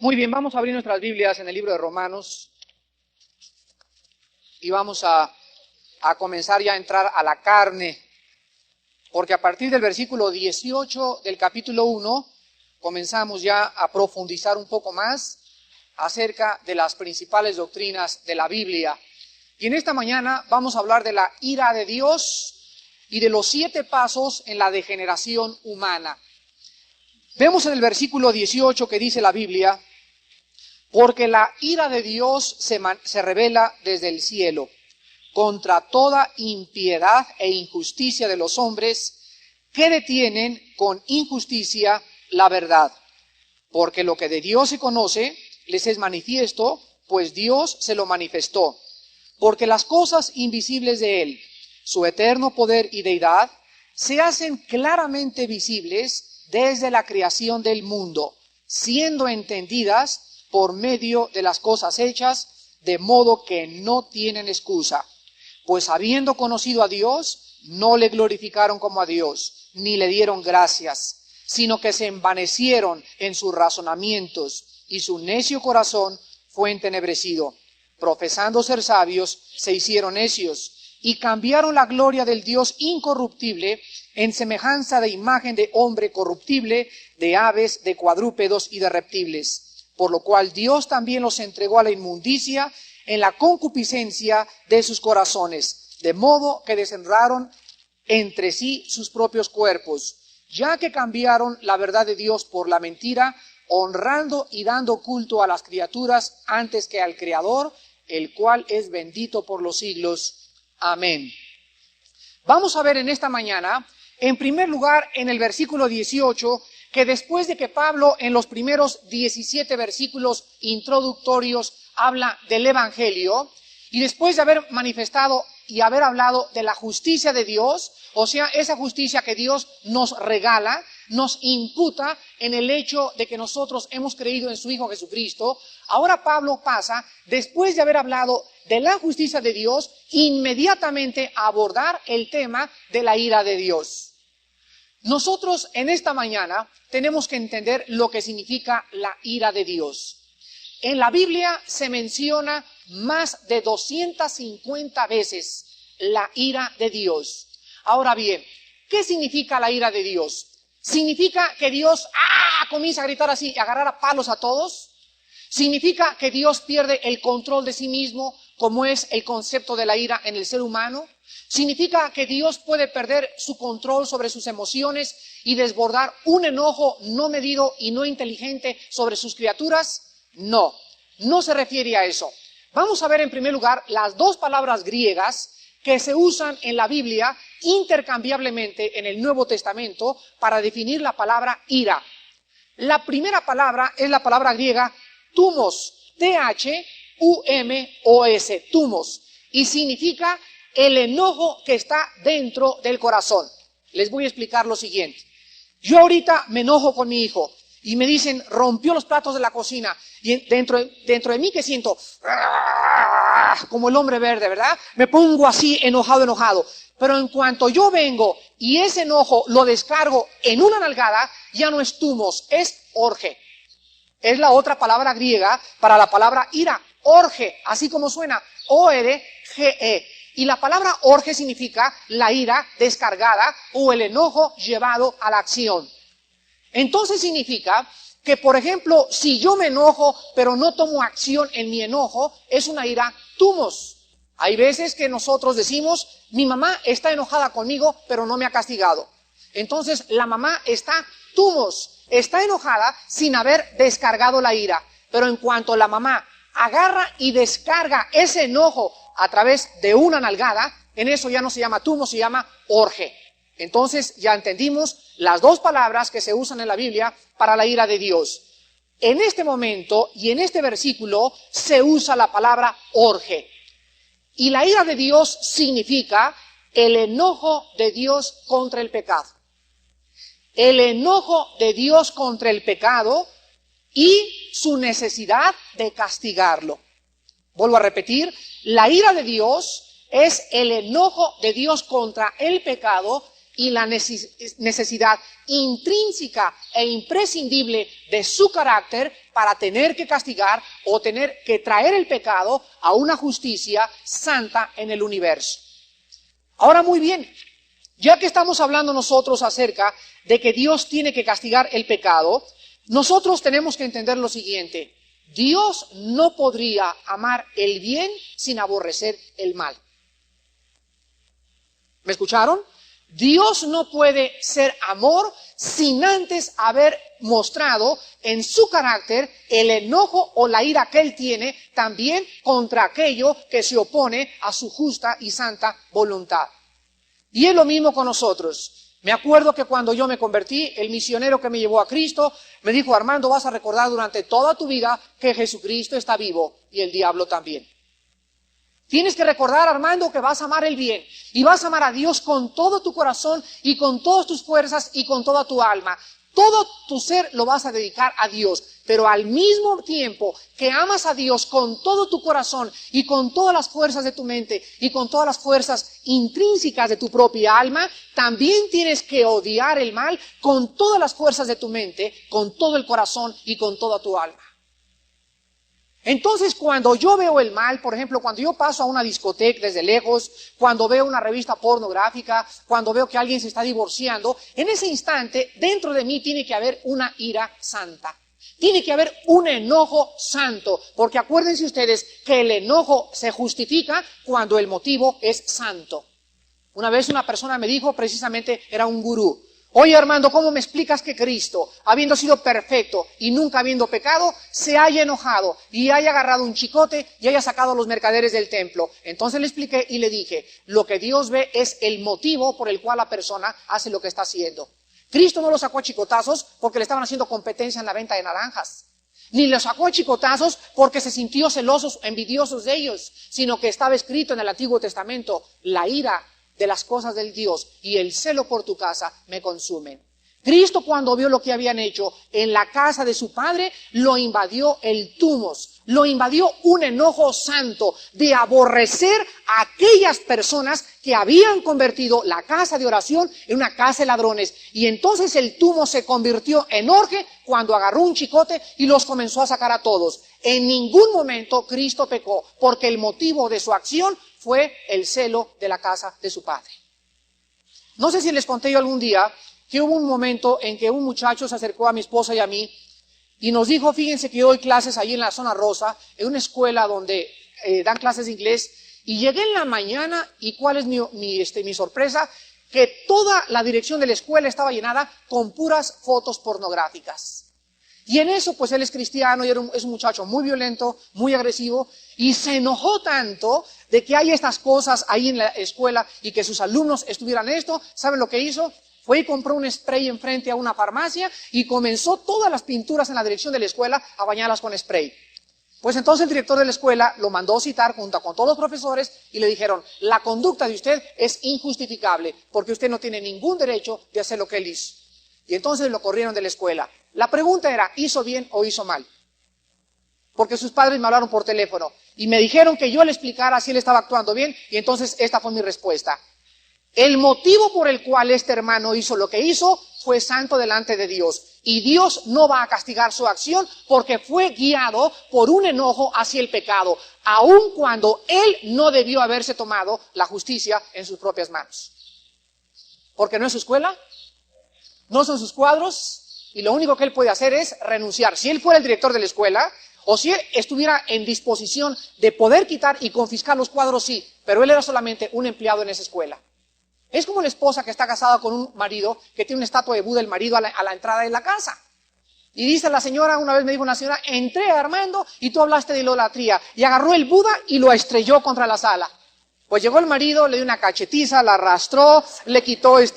Muy bien, vamos a abrir nuestras Biblias en el libro de Romanos y vamos a comenzar ya a entrar a la carne, porque a partir del versículo 18 del capítulo 1 comenzamos ya a profundizar un poco más acerca de las principales doctrinas de la Biblia. Y en esta mañana vamos a hablar de la ira de Dios y de los 7 pasos en la degeneración humana. Vemos en el versículo 18 que dice la Biblia: porque la ira de Dios se revela desde el cielo contra toda impiedad e injusticia de los hombres que detienen con injusticia la verdad. Porque lo que de Dios se conoce les es manifiesto, pues Dios se lo manifestó. Porque las cosas invisibles de Él, su eterno poder y deidad, se hacen claramente visibles desde la creación del mundo, siendo entendidas por medio de las cosas hechas, de modo que no tienen excusa. Pues habiendo conocido a Dios, no le glorificaron como a Dios, ni le dieron gracias, sino que se envanecieron en sus razonamientos, y su necio corazón fue entenebrecido. Profesando ser sabios, se hicieron necios, y cambiaron la gloria del Dios incorruptible en semejanza de imagen de hombre corruptible, de aves, de cuadrúpedos y de reptiles. Por lo cual Dios también los entregó a la inmundicia en la concupiscencia de sus corazones, de modo que deshonraron entre sí sus propios cuerpos, ya que cambiaron la verdad de Dios por la mentira, honrando y dando culto a las criaturas antes que al Creador, el cual es bendito por los siglos. Amén. Vamos a ver en esta mañana, en primer lugar, en el versículo 18, que después de que Pablo en los primeros 17 versículos introductorios habla del Evangelio, y después de haber manifestado y haber hablado de la justicia de Dios, o sea, esa justicia que Dios nos regala, nos imputa en el hecho de que nosotros hemos creído en su Hijo Jesucristo, ahora Pablo pasa, después de haber hablado de la justicia de Dios, inmediatamente a abordar el tema de la ira de Dios. Nosotros en esta mañana tenemos que entender lo que significa la ira de Dios. En la Biblia se menciona más de 250 veces la ira de Dios. Ahora bien, ¿qué significa la ira de Dios? ¿Significa que Dios comienza a gritar así y agarrar a palos a todos? ¿Significa que Dios pierde el control de sí mismo, como es el concepto de la ira en el ser humano? ¿Significa que Dios puede perder su control sobre sus emociones y desbordar un enojo no medido y no inteligente sobre sus criaturas? No, no se refiere a eso. Vamos a ver en primer lugar las 2 palabras griegas que se usan en la Biblia intercambiablemente en el Nuevo Testamento para definir la palabra ira. La primera palabra es la palabra griega thumos, T-H-U-M-O-S, thumos, y significa el enojo que está dentro del corazón. Les voy a explicar lo siguiente. Yo ahorita me enojo con mi hijo y me dicen, rompió los platos de la cocina, y dentro de mí que siento como el hombre verde, ¿verdad? Me pongo así enojado. Pero en cuanto yo vengo y ese enojo lo descargo en una nalgada, ya no es thumos, es orge. Es la otra palabra griega para la palabra ira, orge, así como suena, O-R-G-E. Y la palabra orge significa la ira descargada o el enojo llevado a la acción. Entonces significa que, por ejemplo, si yo me enojo pero no tomo acción en mi enojo, es una ira thumos. Hay veces que nosotros decimos, mi mamá está enojada conmigo pero no me ha castigado. Entonces la mamá está thumos, está enojada sin haber descargado la ira. Pero en cuanto la mamá agarra y descarga ese enojo a través de una nalgada, en eso ya no se llama thumos, se llama orge. Entonces ya entendimos las 2 palabras que se usan en la Biblia para la ira de Dios. En este momento y en este versículo se usa la palabra orge. Y la ira de Dios significa el enojo de Dios contra el pecado. El enojo de Dios contra el pecado y su necesidad de castigarlo. Vuelvo a repetir, la ira de Dios es el enojo de Dios contra el pecado y la necesidad intrínseca e imprescindible de su carácter para tener que castigar o tener que traer el pecado a una justicia santa en el universo. Ahora muy bien, ya que estamos hablando nosotros acerca de que Dios tiene que castigar el pecado, nosotros tenemos que entender lo siguiente: Dios no podría amar el bien sin aborrecer el mal. ¿Me escucharon? Dios no puede ser amor sin antes haber mostrado en su carácter el enojo o la ira que Él tiene también contra aquello que se opone a su justa y santa voluntad. Y es lo mismo con nosotros. Me acuerdo que cuando yo me convertí, el misionero que me llevó a Cristo me dijo: Armando, vas a recordar durante toda tu vida que Jesucristo está vivo y el diablo también. Tienes que recordar, Armando, que vas a amar el bien y vas a amar a Dios con todo tu corazón y con todas tus fuerzas y con toda tu alma. Todo tu ser lo vas a dedicar a Dios, pero al mismo tiempo que amas a Dios con todo tu corazón y con todas las fuerzas de tu mente y con todas las fuerzas intrínsecas de tu propia alma, también tienes que odiar el mal con todas las fuerzas de tu mente, con todo el corazón y con toda tu alma. Entonces, cuando yo veo el mal, por ejemplo, cuando yo paso a una discoteca desde lejos, cuando veo una revista pornográfica, cuando veo que alguien se está divorciando, en ese instante, dentro de mí tiene que haber una ira santa. Tiene que haber un enojo santo, porque acuérdense ustedes que el enojo se justifica cuando el motivo es santo. Una vez una persona me dijo, precisamente era un gurú: oye, Armando, ¿cómo me explicas que Cristo, habiendo sido perfecto y nunca habiendo pecado, se haya enojado y haya agarrado un chicote y haya sacado a los mercaderes del templo? Entonces le expliqué y le dije: lo que Dios ve es el motivo por el cual la persona hace lo que está haciendo. Cristo no lo sacó a chicotazos porque le estaban haciendo competencia en la venta de naranjas. Ni lo sacó a chicotazos porque se sintió celosos, envidiosos de ellos, sino que estaba escrito en el Antiguo Testamento: la ira de las cosas del Dios y el celo por tu casa me consumen. Cristo, cuando vio lo que habían hecho en la casa de su Padre, lo invadió el tumos, lo invadió un enojo santo de aborrecer a aquellas personas que habían convertido la casa de oración en una casa de ladrones. Y entonces el tumos se convirtió en orgie cuando agarró un chicote y los comenzó a sacar a todos. En ningún momento Cristo pecó, porque el motivo de su acción fue el celo de la casa de su Padre. No sé si les conté yo algún día que hubo un momento en que un muchacho se acercó a mi esposa y a mí y nos dijo: fíjense que yo doy clases ahí en la zona rosa, en una escuela donde dan clases de inglés, y llegué en la mañana y ¿cuál es mi sorpresa? Que toda la dirección de la escuela estaba llenada con puras fotos pornográficas. Y en eso, pues él es cristiano y es un muchacho muy violento, muy agresivo, y se enojó tanto de que hay estas cosas ahí en la escuela y que sus alumnos estuvieran esto. ¿Saben lo que hizo? Fue y compró un spray enfrente a una farmacia y comenzó todas las pinturas en la dirección de la escuela a bañarlas con spray. Pues entonces el director de la escuela lo mandó citar junto con todos los profesores y le dijeron: la conducta de usted es injustificable porque usted no tiene ningún derecho de hacer lo que él hizo. Y entonces lo corrieron de la escuela. La pregunta era: ¿hizo bien o hizo mal? Porque sus padres me hablaron por teléfono y me dijeron que yo le explicara si él estaba actuando bien, y entonces esta fue mi respuesta: el motivo por el cual este hermano hizo lo que hizo fue santo delante de Dios, y Dios no va a castigar su acción porque fue guiado por un enojo hacia el pecado, aun cuando él no debió haberse tomado la justicia en sus propias manos. Porque no es su escuela, no son sus cuadros, y lo único que él puede hacer es renunciar. Si él fuera el director de la escuela, o si él estuviera en disposición de poder quitar y confiscar los cuadros, sí, pero él era solamente un empleado en esa escuela. Es como la esposa que está casada con un marido que tiene una estatua de Buda, el marido a la entrada de la casa. Y dice la señora, una vez me dijo una señora: entré, Armando, y tú hablaste de idolatría, y agarró el Buda y lo estrelló contra la sala. Pues llegó el marido, le dio una cachetiza, la arrastró, le quitó el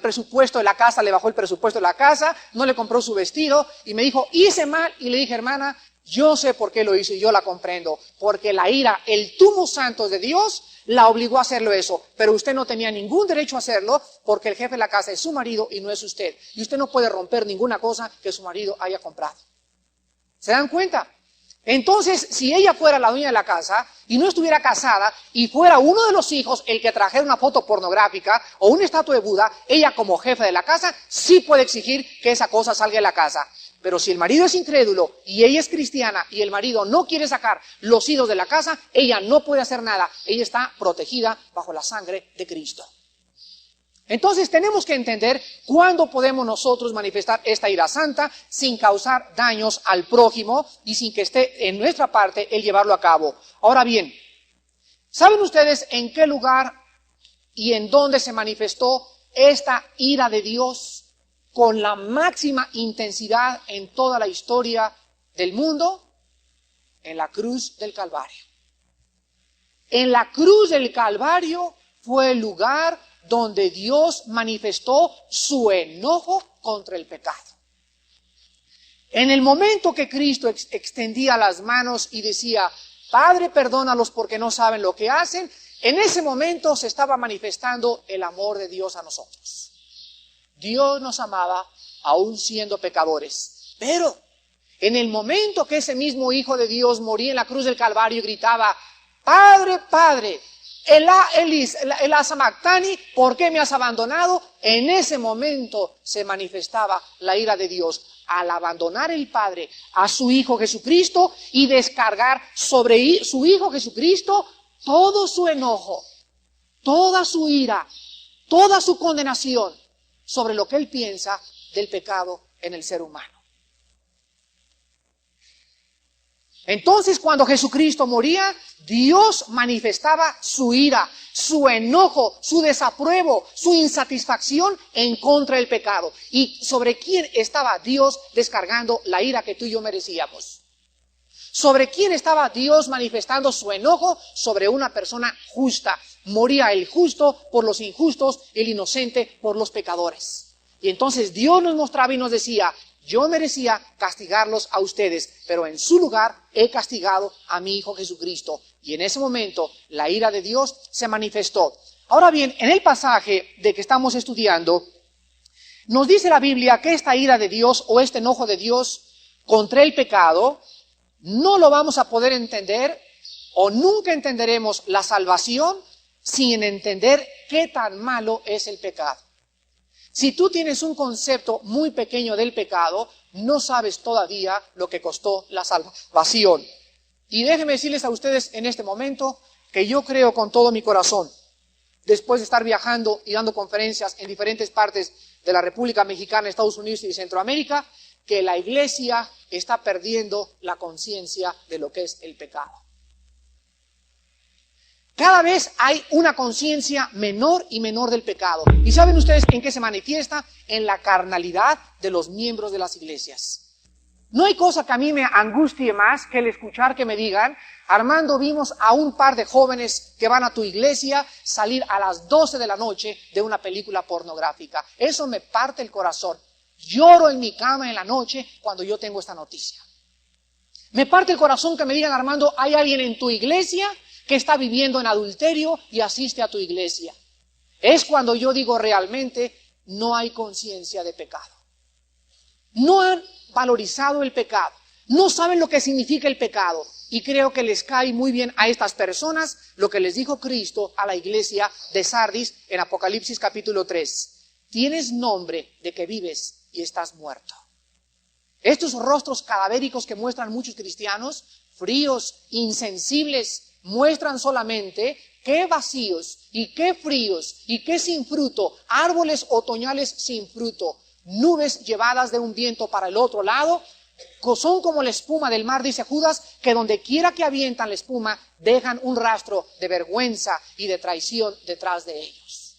presupuesto de la casa, le bajó el presupuesto de la casa, no le compró su vestido, y me dijo: hice mal. Y le dije: hermana, yo sé por qué lo hizo y yo la comprendo, porque la ira, el tumo santo de Dios la obligó a hacerlo eso, pero usted no tenía ningún derecho a hacerlo porque el jefe de la casa es su marido y no es usted, y usted no puede romper ninguna cosa que su marido haya comprado. ¿Se dan cuenta? Entonces, si ella fuera la dueña de la casa y no estuviera casada y fuera uno de los hijos el que trajera una foto pornográfica o una estatua de Buda, ella como jefe de la casa sí puede exigir que esa cosa salga de la casa. Pero si el marido es incrédulo y ella es cristiana y el marido no quiere sacar los ídolos de la casa, ella no puede hacer nada. Ella está protegida bajo la sangre de Cristo. Entonces tenemos que entender cuándo podemos nosotros manifestar esta ira santa sin causar daños al prójimo y sin que esté en nuestra parte el llevarlo a cabo. Ahora bien, ¿saben ustedes en qué lugar y en dónde se manifestó esta ira de Dios con la máxima intensidad en toda la historia del mundo? En la cruz del Calvario. En la cruz del Calvario fue el lugar donde Dios manifestó su enojo contra el pecado. En el momento que Cristo extendía las manos y decía, Padre, perdónalos porque no saben lo que hacen, en ese momento se estaba manifestando el amor de Dios a nosotros. Dios nos amaba aún siendo pecadores, pero en el momento que ese mismo Hijo de Dios moría en la cruz del Calvario y gritaba, Padre, Padre, Elá sabactani, ¿por qué me has abandonado? En ese momento se manifestaba la ira de Dios al abandonar el Padre a su Hijo Jesucristo y descargar sobre su Hijo Jesucristo todo su enojo, toda su ira, toda su condenación sobre lo que Él piensa del pecado en el ser humano. Entonces, cuando Jesucristo moría, Dios manifestaba su ira, su enojo, su desapruebo, su insatisfacción en contra del pecado. ¿Y sobre quién estaba Dios descargando la ira que tú y yo merecíamos? ¿Sobre quién estaba Dios manifestando su enojo? Sobre una persona justa. Moría el justo por los injustos, el inocente por los pecadores. Y entonces Dios nos mostraba y nos decía, yo merecía castigarlos a ustedes, pero en su lugar he castigado a mi Hijo Jesucristo. Y en ese momento la ira de Dios se manifestó. Ahora bien, en el pasaje de que estamos estudiando, nos dice la Biblia que esta ira de Dios o este enojo de Dios contra el pecado, no lo vamos a poder entender o nunca entenderemos la salvación sin entender qué tan malo es el pecado. Si tú tienes un concepto muy pequeño del pecado, no sabes todavía lo que costó la salvación. Y déjenme decirles a ustedes en este momento que yo creo con todo mi corazón, después de estar viajando y dando conferencias en diferentes partes de la República Mexicana, Estados Unidos y Centroamérica, que la iglesia está perdiendo la conciencia de lo que es el pecado. Cada vez hay una conciencia menor y menor del pecado. ¿Y saben ustedes en qué se manifiesta? En la carnalidad de los miembros de las iglesias. No hay cosa que a mí me angustie más que el escuchar que me digan, Armando, vimos a un par de jóvenes que van a tu iglesia salir a las 12 de la noche de una película pornográfica. Eso me parte el corazón. Lloro en mi cama en la noche cuando yo tengo esta noticia. Me parte el corazón que me digan, Armando, hay alguien en tu iglesia que está viviendo en adulterio y asiste a tu iglesia. Es cuando yo digo realmente no hay conciencia de pecado. No han valorizado el pecado. No saben lo que significa el pecado. Y creo que les cae muy bien a estas personas lo que les dijo Cristo a la iglesia de Sardis en Apocalipsis capítulo 3. Tienes nombre de que vives y estás muerto. Estos rostros cadavéricos que muestran muchos cristianos, fríos, insensibles, muestran solamente qué vacíos y qué fríos y qué sin fruto, árboles otoñales sin fruto, nubes llevadas de un viento para el otro lado, son como la espuma del mar, dice Judas, que donde quiera que avientan la espuma, dejan un rastro de vergüenza y de traición detrás de ellos.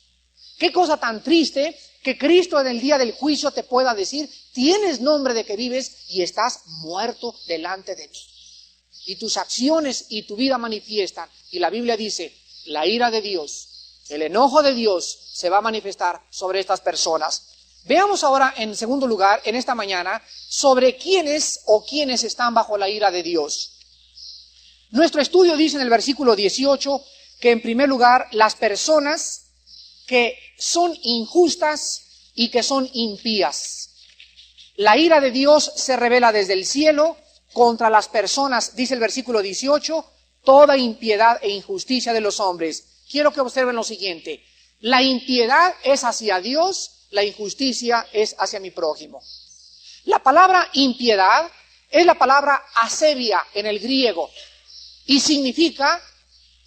Qué cosa tan triste que Cristo en el día del juicio te pueda decir, tienes nombre de que vives y estás muerto delante de mí. Y tus acciones y tu vida manifiestan. Y la Biblia dice, la ira de Dios, el enojo de Dios se va a manifestar sobre estas personas. Veamos ahora en segundo lugar, en esta mañana, sobre quiénes o quiénes están bajo la ira de Dios. Nuestro estudio dice en el versículo 18 que en primer lugar las personas que son injustas y que son impías. La ira de Dios se revela desde el cielo contra las personas, dice el versículo 18, toda impiedad e injusticia de los hombres. Quiero que observen lo siguiente. La impiedad es hacia Dios, la injusticia es hacia mi prójimo. La palabra impiedad es la palabra asevia en el griego y significa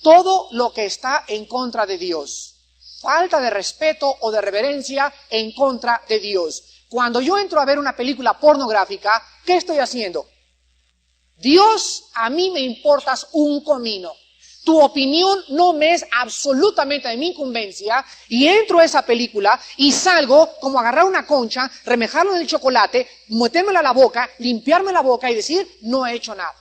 todo lo que está en contra de Dios. Falta de respeto o de reverencia en contra de Dios. Cuando yo entro a ver una película pornográfica, ¿qué estoy haciendo? Dios, a mí me importas un comino. Tu opinión no me es absolutamente de mi incumbencia y entro a esa película y salgo como agarrar una concha, remejarlo en el chocolate, metérmela a la boca, limpiarme la boca y decir, no he hecho nada.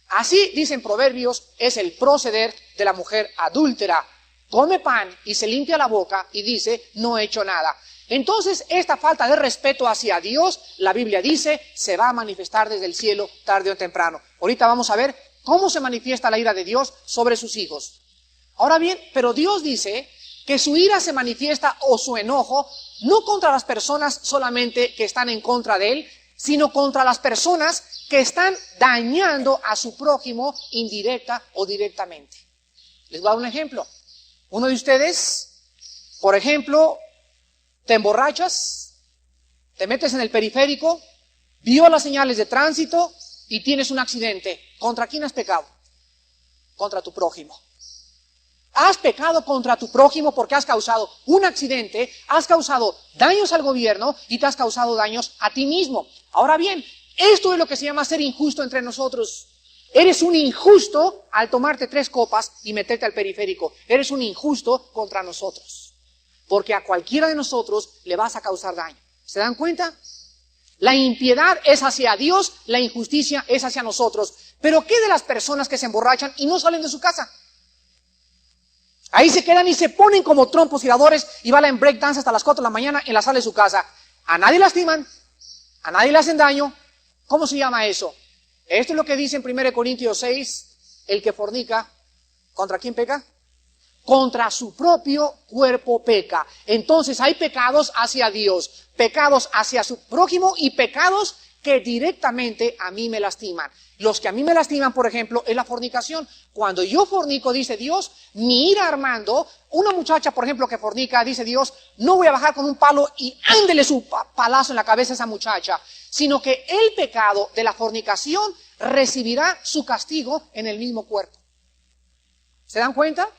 Así, dicen Proverbios, es el proceder de la mujer adúltera. Come pan y se limpia la boca y dice, no he hecho nada. Entonces, esta falta de respeto hacia Dios, la Biblia dice, se va a manifestar desde el cielo tarde o temprano. Ahorita vamos a ver cómo se manifiesta la ira de Dios sobre sus hijos. Ahora bien, pero Dios dice que su ira se manifiesta o su enojo no contra las personas solamente que están en contra de Él, sino contra las personas que están dañando a su prójimo indirecta o directamente. Les voy a dar un ejemplo. Uno de ustedes, por ejemplo, te emborrachas, te metes en el periférico, violas señales de tránsito y tienes un accidente. ¿Contra quién has pecado? Contra tu prójimo. Has pecado contra tu prójimo porque has causado un accidente, has causado daños al gobierno y te has causado daños a ti mismo. Ahora bien, esto es lo que se llama ser injusto entre nosotros. Eres un injusto al tomarte 3 copas y meterte al periférico. Eres un injusto contra nosotros. Porque a cualquiera de nosotros le vas a causar daño. ¿Se dan cuenta? La impiedad es hacia Dios, la injusticia es hacia nosotros. Pero ¿qué de las personas que se emborrachan y no salen de su casa? Ahí se quedan y se ponen como trompos giradores y bailan breakdance hasta las 4 de la mañana en la sala de su casa. A nadie lastiman, a nadie le hacen daño. ¿Cómo se llama eso? Esto es lo que dice en 1 Corintios 6, el que fornica, ¿contra quién peca? Contra su propio cuerpo peca. Entonces hay pecados hacia Dios, pecados hacia su prójimo y pecados que directamente a mí me lastiman. Los que a mí me lastiman, por ejemplo, es la fornicación. Cuando yo fornico, dice Dios, mi ira armando, una muchacha, por ejemplo, que fornica, dice Dios, no voy a bajar con un palo y ándele su palazo en la cabeza a esa muchacha, sino que el pecado de la fornicación recibirá su castigo en el mismo cuerpo. ¿Se dan cuenta?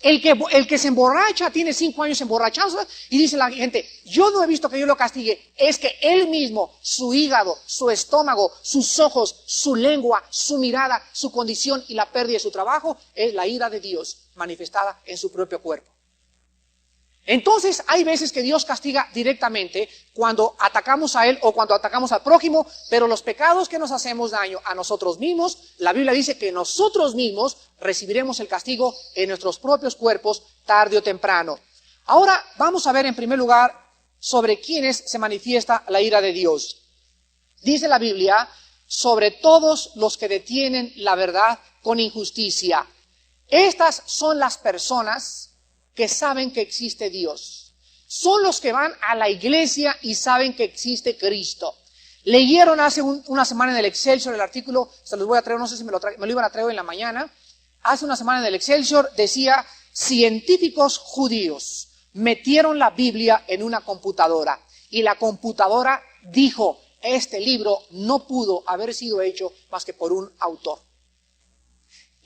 El que se emborracha, tiene 5 años emborrachándose y dice la gente, yo no he visto que yo lo castigue. Es que él mismo, su hígado, su estómago, sus ojos, su lengua, su mirada, su condición y la pérdida de su trabajo es la ira de Dios manifestada en su propio cuerpo. Entonces hay veces que Dios castiga directamente cuando atacamos a Él o cuando atacamos al prójimo, pero los pecados que nos hacemos daño a nosotros mismos, la Biblia dice que nosotros mismos recibiremos el castigo en nuestros propios cuerpos tarde o temprano. Ahora vamos a ver en primer lugar sobre quiénes se manifiesta la ira de Dios. Dice la Biblia, sobre todos los que detienen la verdad con injusticia. Estas son las personas que saben que existe Dios. Son los que van a la iglesia y saben que existe Cristo. Leyeron hace una semana en el Excelsior el artículo, se los voy a traer, no sé si me lo iban a traer hoy en la mañana. Hace una semana en el Excelsior decía, científicos judíos metieron la Biblia en una computadora y la computadora dijo, este libro no pudo haber sido hecho más que por un autor.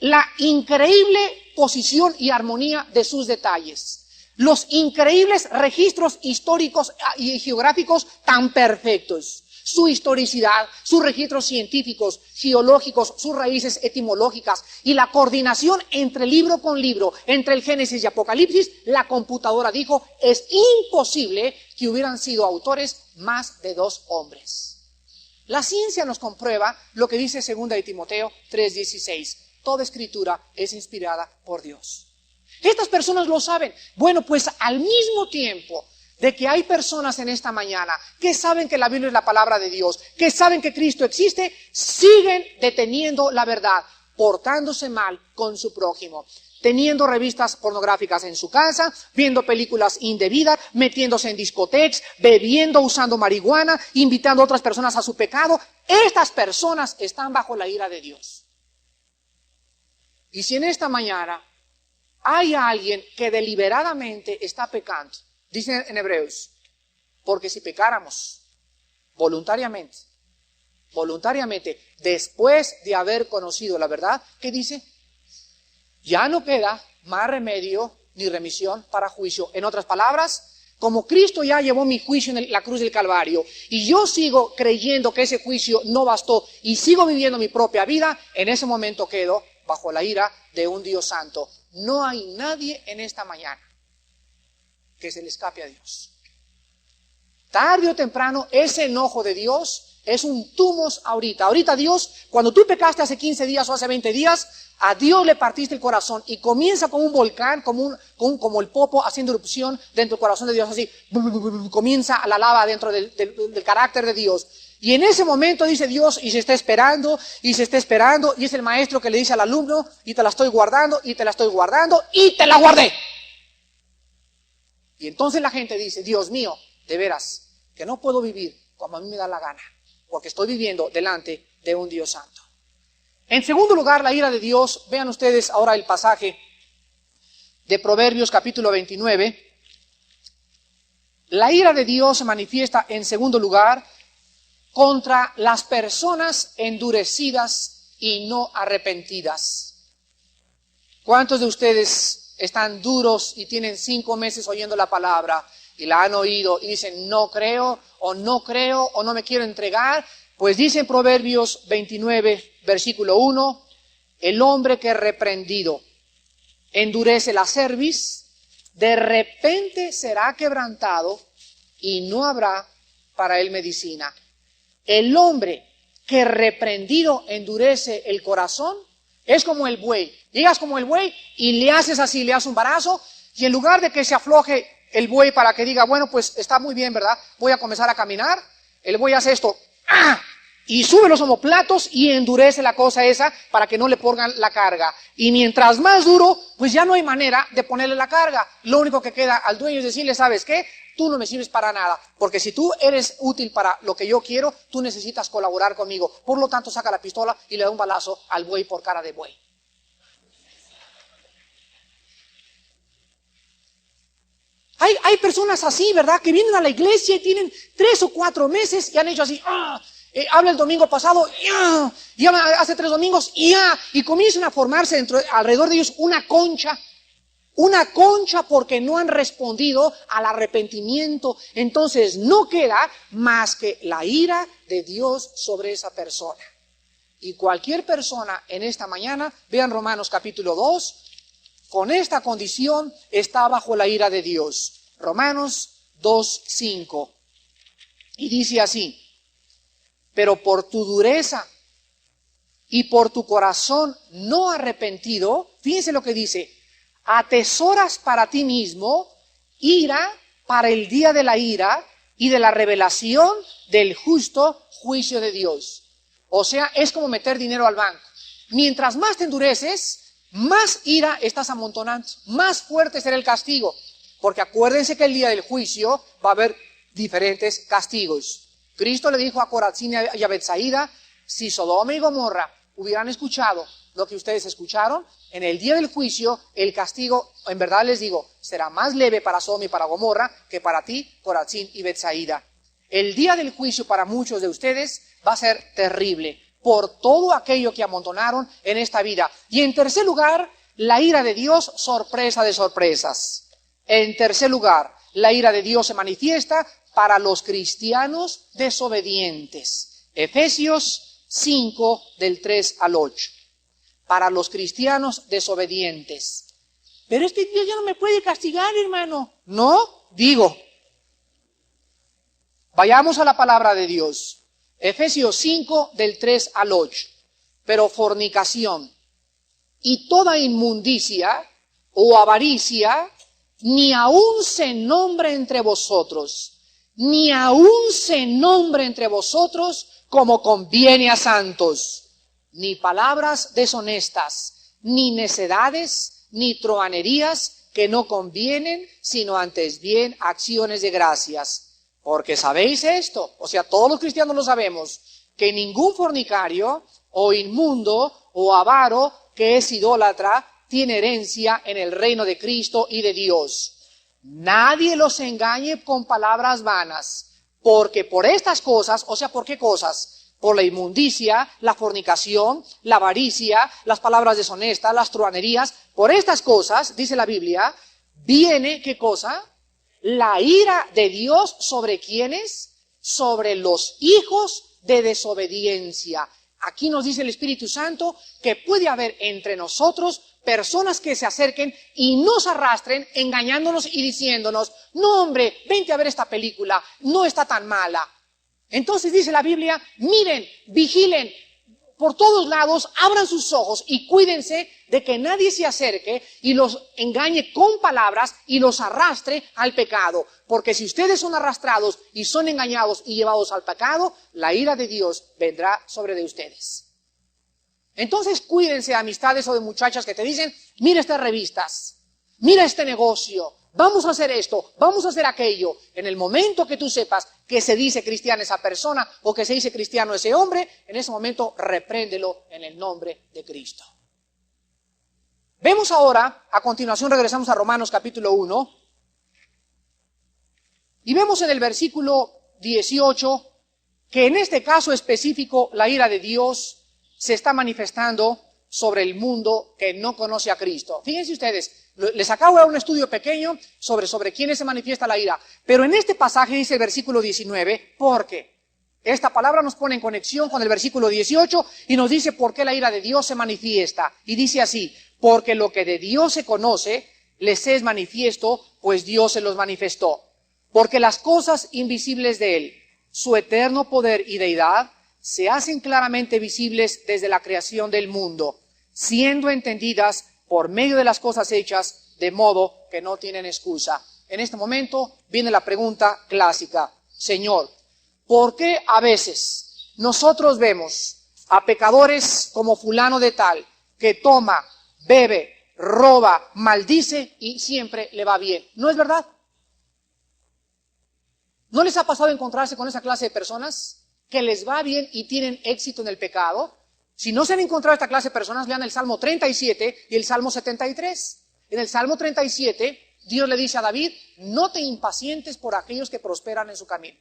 La increíble posición y armonía de sus detalles, los increíbles registros históricos y geográficos tan perfectos, su historicidad, sus registros científicos, geológicos, sus raíces etimológicas y la coordinación entre libro con libro, entre el Génesis y Apocalipsis, la computadora dijo, es imposible que hubieran sido autores más de 2 hombres. La ciencia nos comprueba lo que dice 2 de Timoteo 3:16. Toda escritura es inspirada por Dios. Estas personas lo saben. Bueno, pues al mismo tiempo de que hay personas en esta mañana que saben que la Biblia es la palabra de Dios, que saben que Cristo existe, siguen deteniendo la verdad, portándose mal con su prójimo. teniendo revistas pornográficas en su casa, viendo películas indebidas, metiéndose en discotecas, bebiendo, usando marihuana, invitando a otras personas a su pecado. Estas personas están bajo la ira de Dios. Y si en esta mañana hay alguien que deliberadamente está pecando, dice en Hebreos, porque si pecáramos voluntariamente, después de haber conocido la verdad, ¿qué dice? Ya no queda más remedio ni remisión para juicio. En otras palabras, como Cristo ya llevó mi juicio en la cruz del Calvario y yo sigo creyendo que ese juicio no bastó y sigo viviendo mi propia vida, en ese momento quedo bajo la ira de un Dios santo. No hay nadie en esta mañana que se le escape a Dios. Tarde o temprano, ese enojo de Dios es un tumos ahorita. Ahorita Dios, cuando tú pecaste hace 15 días o hace 20 días, a Dios le partiste el corazón y comienza como un volcán, como el popo haciendo erupción dentro del corazón de Dios, así, comienza la lava dentro del carácter de Dios. Y en ese momento dice Dios, y se está esperando, y es el maestro que le dice al alumno, y te la estoy guardando, y te la estoy guardando, y te la guardé. Y entonces la gente dice, Dios mío, de veras, que no puedo vivir como a mí me da la gana, porque estoy viviendo delante de un Dios santo. En segundo lugar, la ira de Dios. Vean ustedes ahora el pasaje de Proverbios capítulo 29. La ira de Dios se manifiesta en segundo lugar contra las personas endurecidas y no arrepentidas. ¿Cuántos de ustedes están duros y tienen 5 meses oyendo la palabra y la han oído y dicen no creo o no me quiero entregar? Pues dice en Proverbios 29, versículo 1, el hombre que reprendido endurece la cerviz, de repente será quebrantado y no habrá para él medicina. El hombre que reprendido endurece el corazón es como el buey. Llegas como el buey y le haces así, le haces un varazo y en lugar de que se afloje el buey para que diga, bueno, pues está muy bien, ¿verdad? Voy a comenzar a caminar, el buey hace esto. ¡Ah! Y sube los omoplatos y endurece la cosa esa para que no le pongan la carga. Y mientras más duro, pues ya no hay manera de ponerle la carga. Lo único que queda al dueño es decirle, ¿sabes qué? Tú no me sirves para nada, porque si tú eres útil para lo que yo quiero, tú necesitas colaborar conmigo. Por lo tanto, saca la pistola y le da un balazo al buey por cara de buey. Hay personas así, ¿verdad? Que vienen a la iglesia y tienen 3 o 4 meses y han hecho así, habla el domingo pasado, y habla hace 3 domingos, y comienzan a formarse alrededor de ellos una concha porque no han respondido al arrepentimiento. Entonces no queda más que la ira de Dios sobre esa persona. Y cualquier persona en esta mañana, vean Romanos capítulo 2, con esta condición está bajo la ira de Dios. Romanos 2:5. Y dice así, pero por tu dureza y por tu corazón no arrepentido, fíjense lo que dice, atesoras para ti mismo ira para el día de la ira y de la revelación del justo juicio de Dios. O sea, es como meter dinero al banco. Mientras más te endureces, más ira estás amontonando, más fuerte será el castigo. Porque acuérdense que el día del juicio va a haber diferentes castigos. Cristo le dijo a Corazín y a Betsaida, si Sodoma y Gomorra hubieran escuchado lo que ustedes escucharon, en el día del juicio el castigo, en verdad les digo, será más leve para Sodoma y para Gomorra que para ti, Corazín y Betsaida. El día del juicio para muchos de ustedes va a ser terrible por todo aquello que amontonaron en esta vida. Y en tercer lugar, la ira de Dios, sorpresa de sorpresas. En tercer lugar, la ira de Dios se manifiesta para los cristianos desobedientes. Efesios 5, del 3 al 8. Para los cristianos desobedientes. Pero es que Dios ya no me puede castigar, hermano. No, digo. Vayamos a la palabra de Dios. Efesios 5, del 3 al 8. Pero fornicación y toda inmundicia o avaricia, ni aun se nombre entre vosotros, ni aun se nombre entre vosotros como conviene a santos, ni palabras deshonestas, ni necedades, ni truhanerías que no convienen, sino antes bien acciones de gracias. Porque sabéis esto, o sea, todos los cristianos lo sabemos, que ningún fornicario o inmundo o avaro que es idólatra tiene herencia en el reino de Cristo y de Dios. Nadie los engañe con palabras vanas, porque por estas cosas, o sea, ¿por qué cosas? Por la inmundicia, la fornicación, la avaricia, las palabras deshonestas, las truhanerías, por estas cosas, dice la Biblia, viene, ¿qué cosa? La ira de Dios sobre ¿quiénes? Sobre los hijos de desobediencia. Aquí nos dice el Espíritu Santo que puede haber entre nosotros personas que se acerquen y nos arrastren engañándonos y diciéndonos, no hombre, vente a ver esta película, no está tan mala. Entonces dice la Biblia, miren, vigilen, por todos lados, abran sus ojos y cuídense de que nadie se acerque y los engañe con palabras y los arrastre al pecado. Porque si ustedes son arrastrados y son engañados y llevados al pecado, la ira de Dios vendrá sobre de ustedes. Entonces cuídense de amistades o de muchachas que te dicen, mira estas revistas, mira este negocio, vamos a hacer esto, vamos a hacer aquello. En el momento que tú sepas que se dice cristiana esa persona o que se dice cristiano ese hombre, en ese momento repréndelo en el nombre de Cristo. Vemos ahora, a continuación regresamos a Romanos capítulo 1, y vemos en el versículo 18 que en este caso específico la ira de Dios se está manifestando sobre el mundo que no conoce a Cristo. Fíjense ustedes, les acabo de dar un estudio pequeño sobre quiénes se manifiesta la ira, pero en este pasaje dice el versículo 19, porque esta palabra nos pone en conexión con el versículo 18 y nos dice por qué la ira de Dios se manifiesta. Y dice así, porque lo que de Dios se conoce les es manifiesto, pues Dios se los manifestó. Porque las cosas invisibles de Él, su eterno poder y deidad, se hacen claramente visibles desde la creación del mundo, siendo entendidas por medio de las cosas hechas, de modo que no tienen excusa. En este momento viene la pregunta clásica, Señor, ¿por qué a veces nosotros vemos a pecadores como fulano de tal, que toma, bebe, roba, maldice y siempre le va bien? ¿No es verdad? ¿No les ha pasado encontrarse con esa clase de personas que les va bien y tienen éxito en el pecado? Si no se han encontrado esta clase de personas, lean el Salmo 37 y el Salmo 73. En el Salmo 37, Dios le dice a David, no te impacientes por aquellos que prosperan en su camino,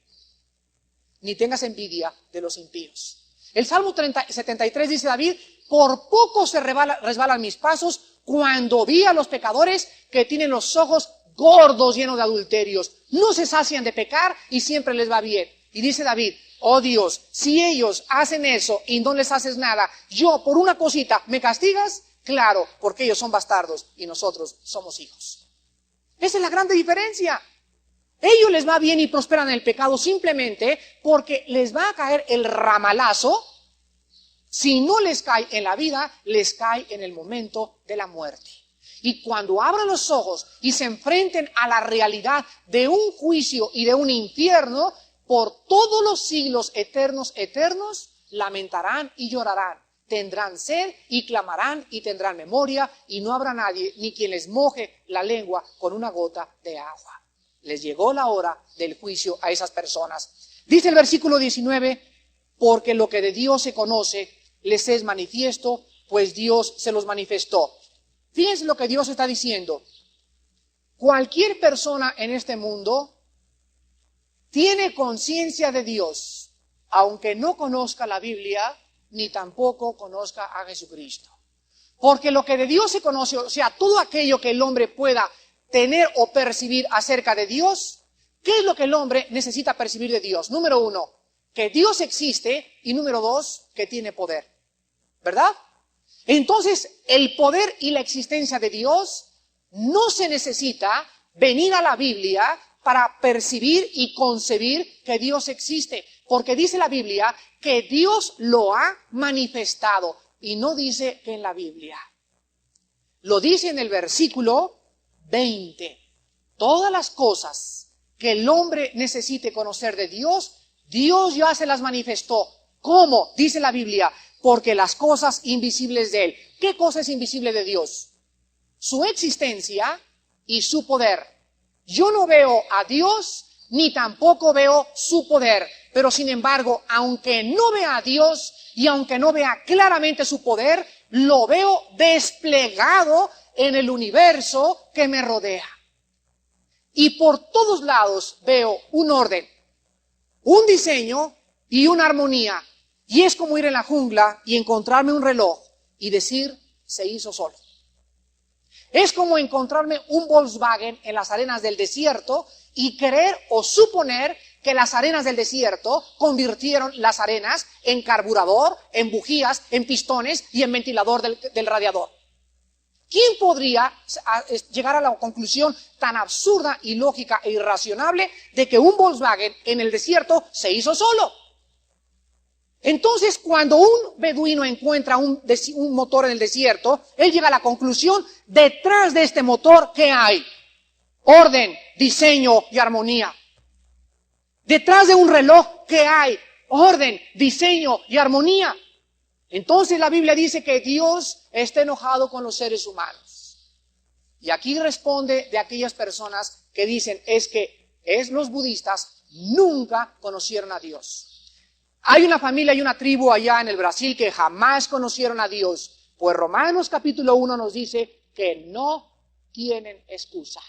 ni tengas envidia de los impíos. El Salmo 73 dice David, por poco se resbalan mis pasos cuando vi a los pecadores que tienen los ojos gordos llenos de adulterios. No se sacian de pecar y siempre les va bien. Y dice David, oh Dios, si ellos hacen eso y no les haces nada, yo por una cosita, ¿me castigas? Claro, porque ellos son bastardos y nosotros somos hijos. Esa es la gran diferencia. Ellos les va bien y prosperan en el pecado simplemente porque les va a caer el ramalazo. Si no les cae en la vida, les cae en el momento de la muerte. Y cuando abran los ojos y se enfrenten a la realidad de un juicio y de un infierno, por todos los siglos eternos, lamentarán y llorarán, tendrán sed y clamarán y tendrán memoria y no habrá nadie ni quien les moje la lengua con una gota de agua. Les llegó la hora del juicio a esas personas. Dice el versículo 19, porque lo que de Dios se conoce les es manifiesto, pues Dios se los manifestó. Fíjense lo que Dios está diciendo. Cualquier persona en este mundo tiene conciencia de Dios, aunque no conozca la Biblia, ni tampoco conozca a Jesucristo. Porque lo que de Dios se conoce, o sea, todo aquello que el hombre pueda tener o percibir acerca de Dios, ¿qué es lo que el hombre necesita percibir de Dios? Número 1, que Dios existe, y número 2, que tiene poder. ¿Verdad? Entonces, el poder y la existencia de Dios no se necesita venir a la Biblia para percibir y concebir que Dios existe, porque dice la Biblia que Dios lo ha manifestado, y no dice que en la Biblia. Lo dice en el versículo 20. Todas las cosas que el hombre necesite conocer de Dios, Dios ya se las manifestó. ¿Cómo? Dice la Biblia, porque las cosas invisibles de Él. ¿Qué cosa es invisible de Dios? su existencia y su poder. Yo no veo a Dios ni tampoco veo su poder, pero sin embargo, aunque no vea a Dios y aunque no vea claramente su poder, lo veo desplegado en el universo que me rodea. Y por todos lados veo un orden, un diseño y una armonía. Y es como ir en la jungla y encontrarme un reloj y decir, se hizo solo. Es como encontrarme un Volkswagen en las arenas del desierto y creer o suponer que las arenas del desierto convirtieron las arenas en carburador, en bujías, en pistones y en ventilador del radiador. ¿Quién podría llegar a la conclusión tan absurda, ilógica e irracional de que un Volkswagen en el desierto se hizo solo? Entonces, cuando un beduino encuentra un motor en el desierto, él llega a la conclusión, detrás de este motor, ¿qué hay? Orden, diseño y armonía. Detrás de un reloj, ¿qué hay? Orden, diseño y armonía. Entonces la Biblia dice que Dios está enojado con los seres humanos. Y aquí responde de aquellas personas que dicen, los budistas nunca conocieron a Dios. Hay una familia y una tribu allá en el Brasil que jamás conocieron a Dios. Pues Romanos capítulo 1 nos dice que no tienen excusa.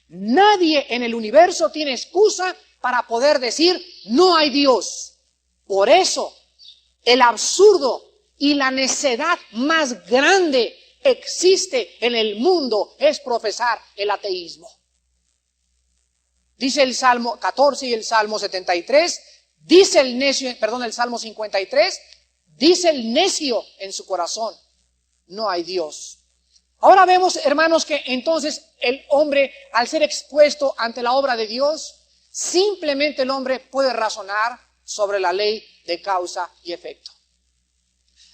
Nadie en el universo tiene excusa para poder decir no hay Dios. Por eso, el absurdo y la necedad más grande existe en el mundo es profesar el ateísmo. Dice el Salmo 14 y el Salmo 73, dice el necio, el Salmo 53, dice el necio en su corazón, no hay Dios. Ahora vemos, hermanos, que entonces el hombre, al ser expuesto ante la obra de Dios, simplemente el hombre puede razonar sobre la ley de causa y efecto.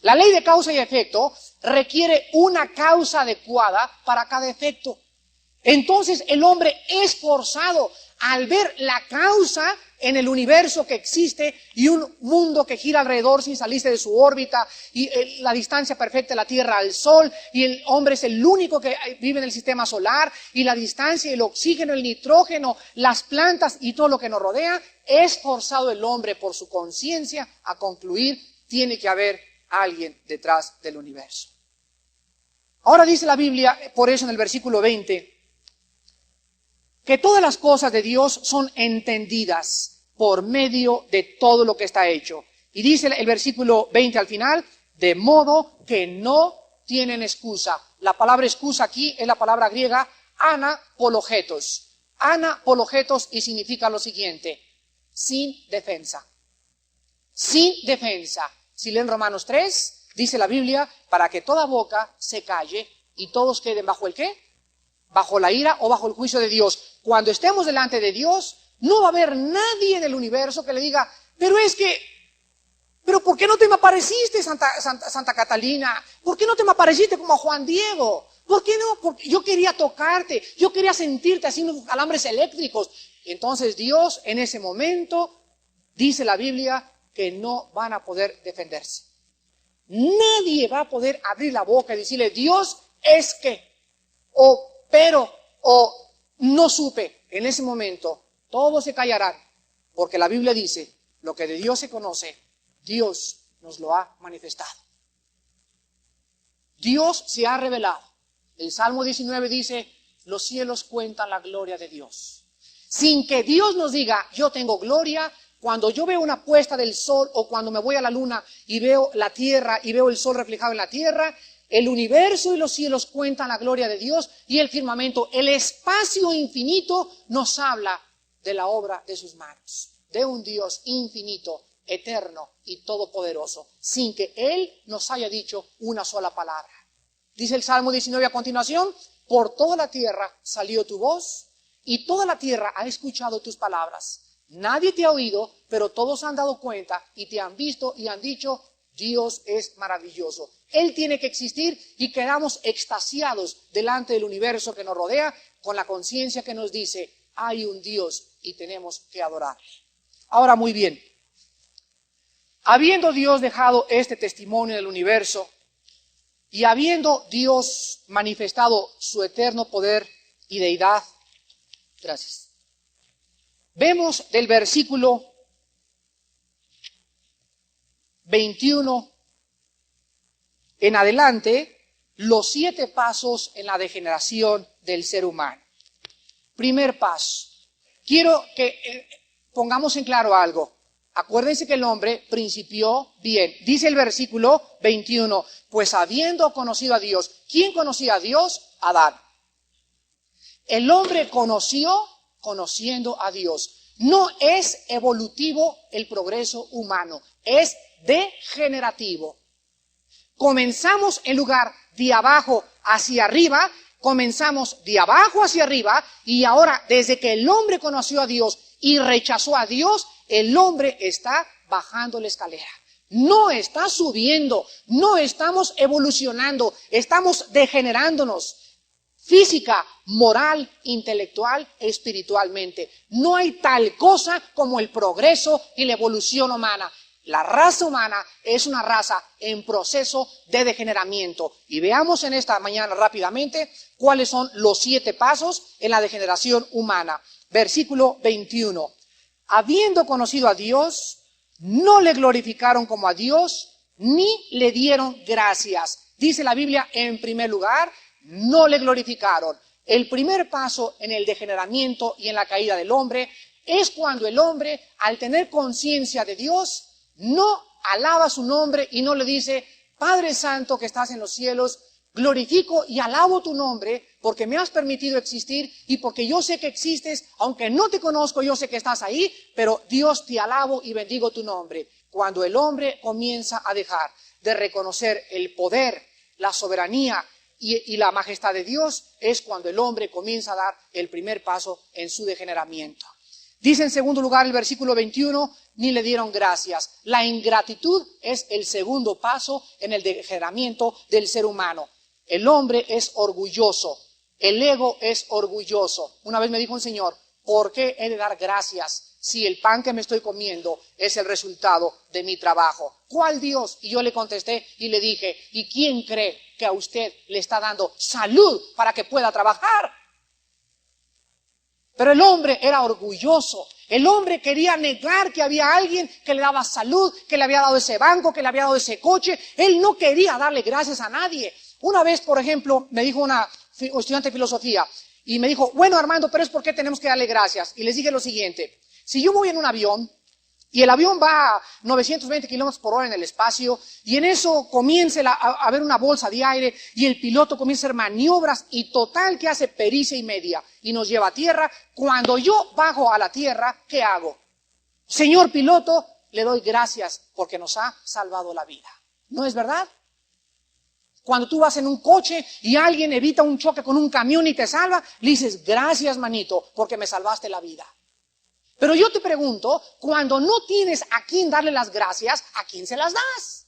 La ley de causa y efecto requiere una causa adecuada para cada efecto. Entonces el hombre es forzado al ver la causa en el universo que existe y un mundo que gira alrededor sin salirse de su órbita y la distancia perfecta de la Tierra al Sol, y el hombre es el único que vive en el sistema solar, y la distancia, el oxígeno, el nitrógeno, las plantas y todo lo que nos rodea, es forzado el hombre por su conciencia a concluir, tiene que haber alguien detrás del universo. Ahora dice la Biblia, por eso en el versículo 20, que todas las cosas de Dios son entendidas por medio de todo lo que está hecho. Y dice el versículo 20 al final, de modo que no tienen excusa. La palabra excusa aquí es la palabra griega anapologetos. Anapologetos, y significa lo siguiente, sin defensa. Sin defensa. Si leen Romanos 3, dice la Biblia, para que toda boca se calle y todos queden bajo ¿el qué? Bajo la ira o bajo el juicio de Dios. Cuando estemos delante de Dios, no va a haber nadie en el universo que le diga, pero ¿por qué no te me apareciste, Santa Catalina? ¿Por qué no te me apareciste como a Juan Diego? ¿Por qué no? Porque yo quería tocarte, yo quería sentirte haciendo alambres eléctricos. Entonces Dios en ese momento, dice la Biblia, que no van a poder defenderse. Nadie va a poder abrir la boca y decirle, Dios es que, o no supe. En ese momento todos se callarán, porque la Biblia dice, lo que de Dios se conoce, Dios nos lo ha manifestado. Dios se ha revelado. El Salmo 19 dice, los cielos cuentan la gloria de Dios. Sin que Dios nos diga, yo tengo gloria, cuando yo veo una puesta del sol o cuando me voy a la luna y veo la tierra y veo el sol reflejado en la tierra, el universo y los cielos cuentan la gloria de Dios y el firmamento, el espacio infinito nos habla de la obra de sus manos, de un Dios infinito, eterno y todopoderoso, sin que Él nos haya dicho una sola palabra. Dice el Salmo 19 a continuación, por toda la tierra salió tu voz y toda la tierra ha escuchado tus palabras. Nadie te ha oído, pero todos han dado cuenta y te han visto y han dicho, Dios es maravilloso. Él tiene que existir y quedamos extasiados delante del universo que nos rodea con la conciencia que nos dice, hay un Dios y tenemos que adorarle. Ahora muy bien, habiendo Dios dejado este testimonio del universo, Y habiendo Dios manifestado su eterno poder y deidad, gracias. Vemos del versículo 21 en adelante los 7 pasos en la degeneración del ser humano. Primer paso. Quiero que pongamos en claro algo. Acuérdense que el hombre principió bien. Dice el versículo 21, pues habiendo conocido a Dios. ¿Quién conocía a Dios? Adán. El hombre conoció conociendo a Dios. No es evolutivo el progreso humano, es degenerativo. Comenzamos en lugar de abajo hacia arriba, comenzamos de abajo hacia arriba y ahora desde que el hombre conoció a Dios y rechazó a Dios, el hombre está bajando la escalera. No está subiendo, no estamos evolucionando, estamos degenerándonos. Física, moral, intelectual, espiritualmente. No hay tal cosa como el progreso y la evolución humana. La raza humana es una raza en proceso de degeneramiento. Y veamos en esta mañana rápidamente cuáles son los 7 pasos en la degeneración humana. Versículo 21. Habiendo conocido a Dios, no le glorificaron como a Dios, ni le dieron gracias. Dice la Biblia, en primer lugar, no le glorificaron. El primer paso en el degeneramiento y en la caída del hombre es cuando el hombre, al tener conciencia de Dios, no alaba su nombre y no le dice, Padre Santo que estás en los cielos, glorifico y alabo tu nombre porque me has permitido existir y porque yo sé que existes, aunque no te conozco, yo sé que estás ahí, pero Dios te alabo y bendigo tu nombre. Cuando el hombre comienza a dejar de reconocer el poder, la soberanía y la majestad de Dios, es cuando el hombre comienza a dar el primer paso en su degeneramiento. Dice en segundo lugar el versículo 21, ni le dieron gracias. La ingratitud es el segundo paso en el degeneramiento del ser humano. El hombre es orgulloso, el ego es orgulloso. Una vez me dijo un señor, ¿por qué he de dar gracias si el pan que me estoy comiendo es el resultado de mi trabajo? ¿Cuál Dios? Y yo le contesté y le dije, ¿y quién cree que a usted le está dando salud para que pueda trabajar? Pero el hombre era orgulloso. El hombre quería negar que había alguien que le daba salud, que le había dado ese banco, que le había dado ese coche. Él no quería darle gracias a nadie. Una vez, por ejemplo, me dijo una estudiante de filosofía y me dijo, bueno Armando, pero es ¿por qué tenemos que darle gracias? Y les dije lo siguiente, si yo voy en un avión y el avión va a 920 kilómetros por hora en el espacio y en eso comienza a haber una bolsa de aire y el piloto comienza a hacer maniobras y total que hace pericia y media y nos lleva a tierra, cuando yo bajo a la tierra, ¿qué hago? Señor piloto, le doy gracias porque nos ha salvado la vida. ¿No es verdad? Cuando tú vas en un coche y alguien evita un choque con un camión y te salva, le dices, gracias manito, porque me salvaste la vida. Pero yo te pregunto, cuando no tienes a quién darle las gracias, ¿a quién se las das?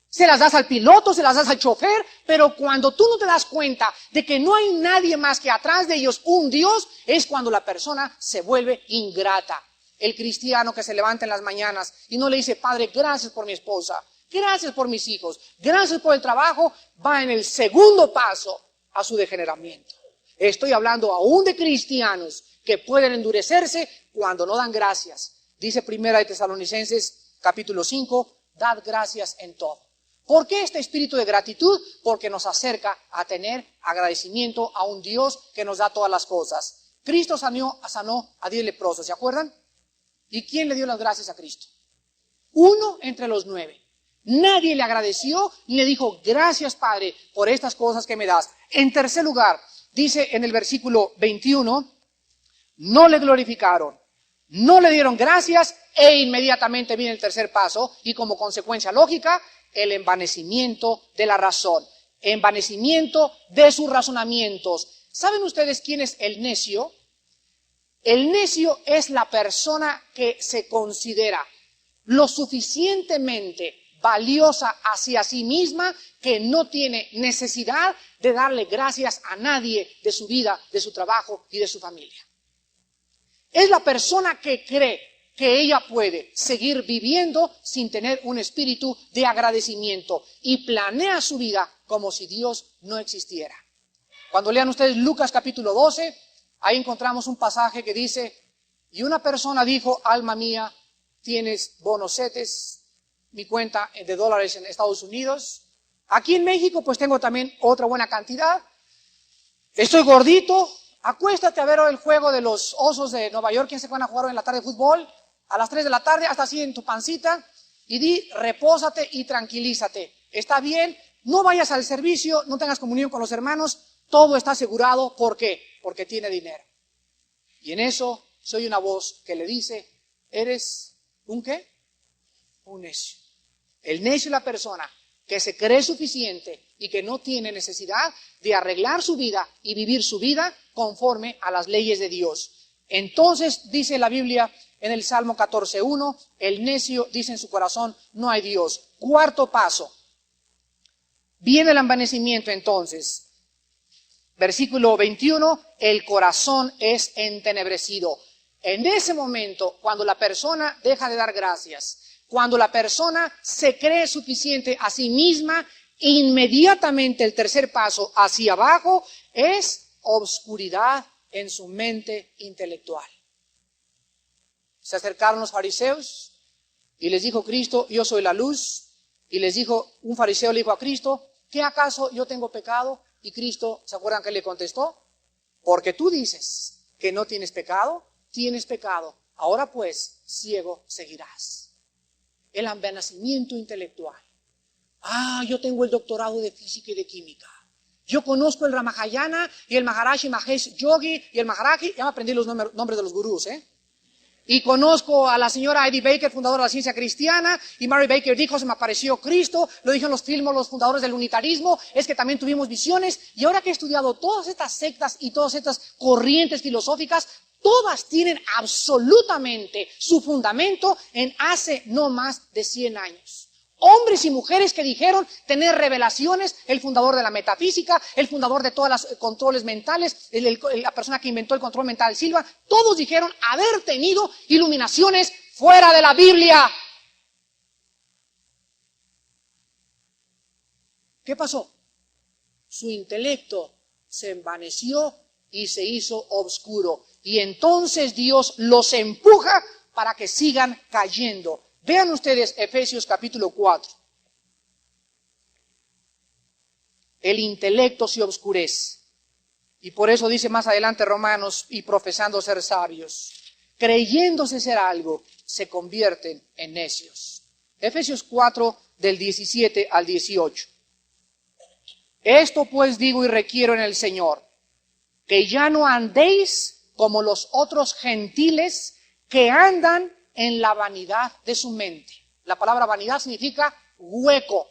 Se las das al piloto, se las das al chofer, pero cuando tú no te das cuenta de que no hay nadie más que atrás de ellos un Dios, es cuando la persona se vuelve ingrata. El cristiano que se levanta en las mañanas y no le dice, Padre, gracias por mi esposa, gracias por mis hijos, gracias por el trabajo, va en el segundo paso a su degeneramiento. Estoy hablando aún de cristianos que pueden endurecerse cuando no dan gracias. Dice Primera de Tesalonicenses capítulo 5, dad gracias en todo. ¿Por qué este espíritu de gratitud? Porque nos acerca a tener agradecimiento a un Dios que nos da todas las cosas. Cristo sanó a 10 leprosos, ¿se acuerdan? ¿Y quién le dio las gracias a Cristo? 1 entre los 9. Nadie le agradeció ni le dijo, gracias Padre por estas cosas que me das. En tercer lugar, dice en el versículo 21, no le glorificaron, no le dieron gracias e inmediatamente viene el tercer paso y como consecuencia lógica, el envanecimiento de la razón, envanecimiento de sus razonamientos. ¿Saben ustedes quién es el necio? El necio es la persona que se considera lo suficientemente valiosa hacia sí misma que no tiene necesidad de darle gracias a nadie de su vida, de su trabajo y de su familia. Es la persona que cree que ella puede seguir viviendo sin tener un espíritu de agradecimiento y planea su vida como si Dios no existiera. Cuando lean ustedes Lucas capítulo 12, ahí encontramos un pasaje que dice, y una persona dijo, alma mía, tienes bonosetes, mi cuenta de dólares en Estados Unidos. Aquí en México pues tengo también otra buena cantidad. Estoy gordito, acuéstate a ver el juego de los Osos de Nueva York, quien se van a jugar hoy en la tarde de fútbol, a las 3 de la tarde, hasta así en tu pancita, y di, repósate y tranquilízate. Está bien, no vayas al servicio, no tengas comunión con los hermanos, todo está asegurado. ¿Por qué? Porque tiene dinero. Y en eso soy una voz que le dice, ¿eres un qué? Un necio. El necio es la persona que se cree suficiente y que no tiene necesidad de arreglar su vida y vivir su vida conforme a las leyes de Dios. Entonces dice la Biblia en el Salmo 14:1, el necio dice en su corazón, no hay Dios. Cuarto paso, viene el envanecimiento entonces. Versículo 21, el corazón es entenebrecido. En ese momento, cuando la persona deja de dar gracias, cuando la persona se cree suficiente a sí misma, inmediatamente el tercer paso hacia abajo es obscuridad en su mente intelectual. Se acercaron los fariseos y les dijo Cristo, yo soy la luz. Y les dijo, un fariseo le dijo a Cristo, ¿qué acaso yo tengo pecado? Y Cristo, ¿se acuerdan que le contestó? Porque tú dices que no tienes pecado, tienes pecado. Ahora pues, ciego seguirás. El envanecimiento intelectual. Yo tengo el doctorado de física y de química. Yo conozco el Ramayana y el Maharishi Mahesh Yogi y el Maharaji. Ya me aprendí los nombres de los gurús, Y conozco a la señora Eddie Baker, fundadora de la ciencia cristiana, y Mary Baker dijo, se me apareció Cristo, lo dijeron los filmos, los fundadores del unitarismo, es que también tuvimos visiones, y ahora que he estudiado todas estas sectas y todas estas corrientes filosóficas, todas tienen absolutamente su fundamento en hace no más de 100 años. Hombres y mujeres que dijeron tener revelaciones, el fundador de la metafísica, el fundador de todos los controles mentales, la persona que inventó el control mental, Silva, todos dijeron haber tenido iluminaciones fuera de la Biblia. ¿Qué pasó? Su intelecto se envaneció y se hizo oscuro. Y entonces Dios los empuja para que sigan cayendo. Vean ustedes Efesios capítulo 4. El intelecto se oscurece. Y por eso dice más adelante Romanos, y profesando ser sabios, creyéndose ser algo, se convierten en necios. Efesios 4 del 17 al 18. Esto pues digo y requiero en el Señor, que ya no andéis como los otros gentiles que andan en la vanidad de su mente. La palabra vanidad significa hueco,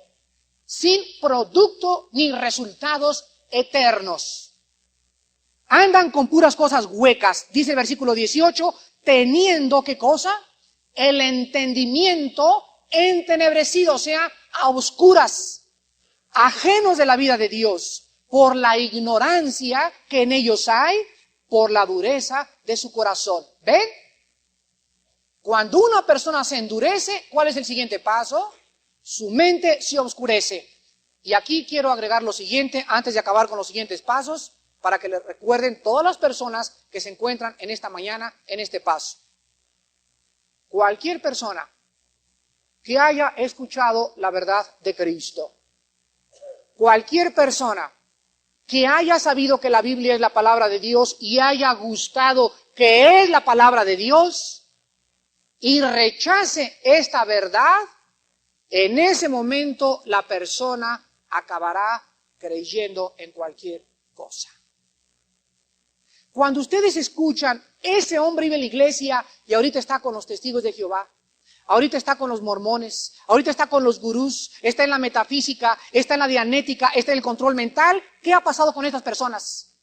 sin producto ni resultados eternos. Andan con puras cosas huecas, dice el versículo 18, teniendo, ¿qué cosa? El entendimiento entenebrecido, o sea, a oscuras, ajenos de la vida de Dios, por la ignorancia que en ellos hay, por la dureza de su corazón. ¿Ven? Cuando una persona se endurece, ¿cuál es el siguiente paso? Su mente se oscurece. Y aquí quiero agregar lo siguiente, antes de acabar con los siguientes pasos, para que le recuerden todas las personas que se encuentran en esta mañana, en este paso. Cualquier persona que haya escuchado la verdad de Cristo, cualquier persona que haya sabido que la Biblia es la palabra de Dios y haya gustado que es la palabra de Dios y rechace esta verdad, en ese momento la persona acabará creyendo en cualquier cosa. Cuando ustedes escuchan, ese hombre iba a la iglesia y ahorita está con los testigos de Jehová, ahorita está con los mormones, ahorita está con los gurús, está en la metafísica, está en la dianética, está en el control mental. ¿Qué ha pasado con estas personas?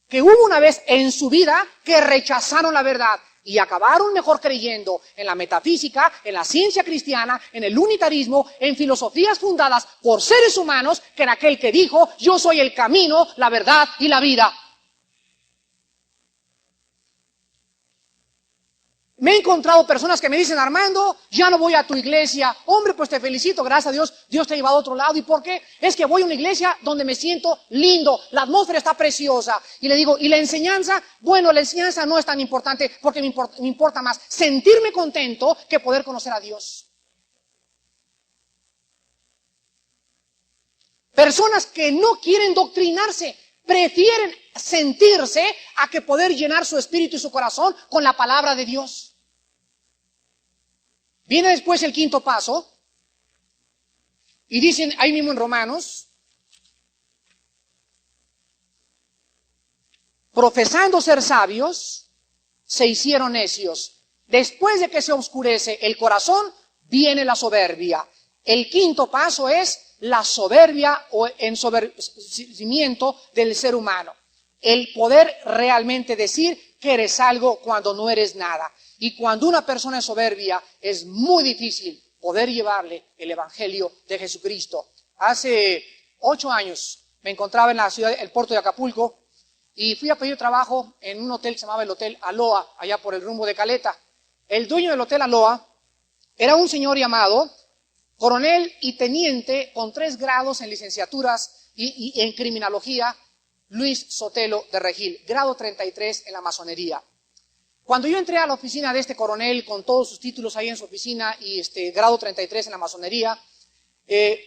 Que hubo una vez en su vida que rechazaron la verdad y acabaron mejor creyendo en la metafísica, en la ciencia cristiana, en el unitarismo, en filosofías fundadas por seres humanos, que en aquel que dijo, yo soy el camino, la verdad y la vida. Me he encontrado personas que me dicen, Armando, ya no voy a tu iglesia. Hombre, pues te felicito, gracias a Dios, Dios te ha llevado a otro lado. ¿Y por qué? Es que voy a una iglesia donde me siento lindo, la atmósfera está preciosa. Y le digo, ¿y la enseñanza? Bueno, la enseñanza no es tan importante porque me importa más sentirme contento que poder conocer a Dios. Personas que no quieren doctrinarse, prefieren sentirse a que poder llenar su espíritu y su corazón con la palabra de Dios. Viene después el quinto paso, y dicen ahí mismo en Romanos, profesando ser sabios, se hicieron necios. Después de que se oscurece el corazón, viene la soberbia. El quinto paso es la soberbia o ensoberbecimiento del ser humano. El poder realmente decir que eres algo cuando no eres nada. Y cuando una persona es soberbia, es muy difícil poder llevarle el Evangelio de Jesucristo. Hace 8 años me encontraba en la ciudad, el puerto de Acapulco, y fui a pedir trabajo en un hotel que se llamaba el Hotel Aloha, allá por el rumbo de Caleta. El dueño del Hotel Aloha era un señor llamado coronel y teniente con 3 grados en licenciaturas y en criminología, Luis Sotelo de Regil, grado 33 en la masonería. Cuando yo entré a la oficina de este coronel con todos sus títulos ahí en su oficina y grado 33 en la masonería,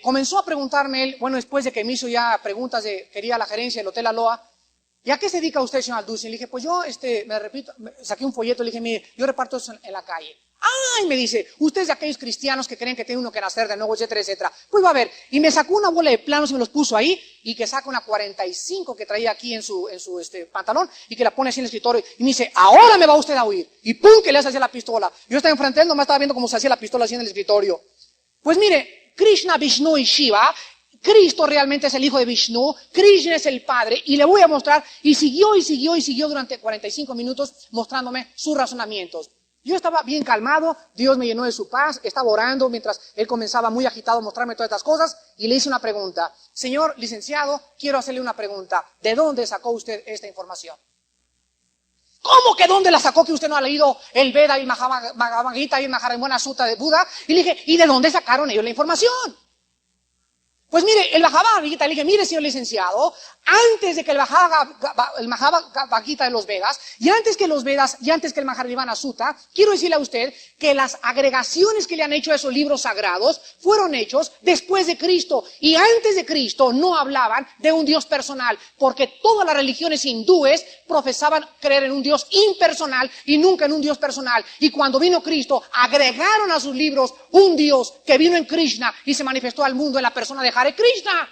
comenzó a preguntarme él, bueno, después de que me hizo ya preguntas de, quería la gerencia del Hotel Aloha, ¿y a qué se dedica usted, señor Alducin? Le dije, pues yo, saqué un folleto, le dije, mire, yo reparto eso en la calle. ¡Ay! Me dice, usted es de aquellos cristianos que creen que tiene uno que nacer de nuevo, etcétera, etcétera. Pues va a ver, y me sacó una bola de planos y me los puso ahí, y que saca una 45 que traía aquí en su pantalón, y que la pone así en el escritorio, y me dice, ahora me va usted a oír. Y ¡pum! Que le hace así la pistola. Yo estaba enfrente, él nomás estaba viendo cómo se hacía la pistola así en el escritorio. Pues mire, Krishna, Vishnu y Shiva, Cristo realmente es el hijo de Vishnu, Krishna es el padre, y le voy a mostrar, y siguió durante 45 minutos mostrándome sus razonamientos. Yo estaba bien calmado, Dios me llenó de su paz, estaba orando mientras él comenzaba muy agitado a mostrarme todas estas cosas, y le hice una pregunta. Señor licenciado, quiero hacerle una pregunta. ¿De dónde sacó usted esta información? ¿Cómo que dónde la sacó que usted no ha leído el Veda y el Bhagavad Gita y el Maharamona Sutta de Buda? Y le dije, ¿y de dónde sacaron ellos la información? Pues mire, el Bhagavad Gita, le dije, mire señor licenciado, antes de que el Bhagavad Gita de los Vedas, y antes que los Vedas, y antes que el Maharamona Sutta, quiero decirle a usted que las agregaciones que le han hecho a esos libros sagrados fueron hechos después de Cristo, y antes de Cristo no hablaban de un Dios personal, porque todas las religiones hindúes profesaban creer en un Dios impersonal y nunca en un Dios personal, y cuando vino Cristo, agregaron a sus libros un Dios que vino en Krishna y se manifestó al mundo en la persona de Hare Krishna.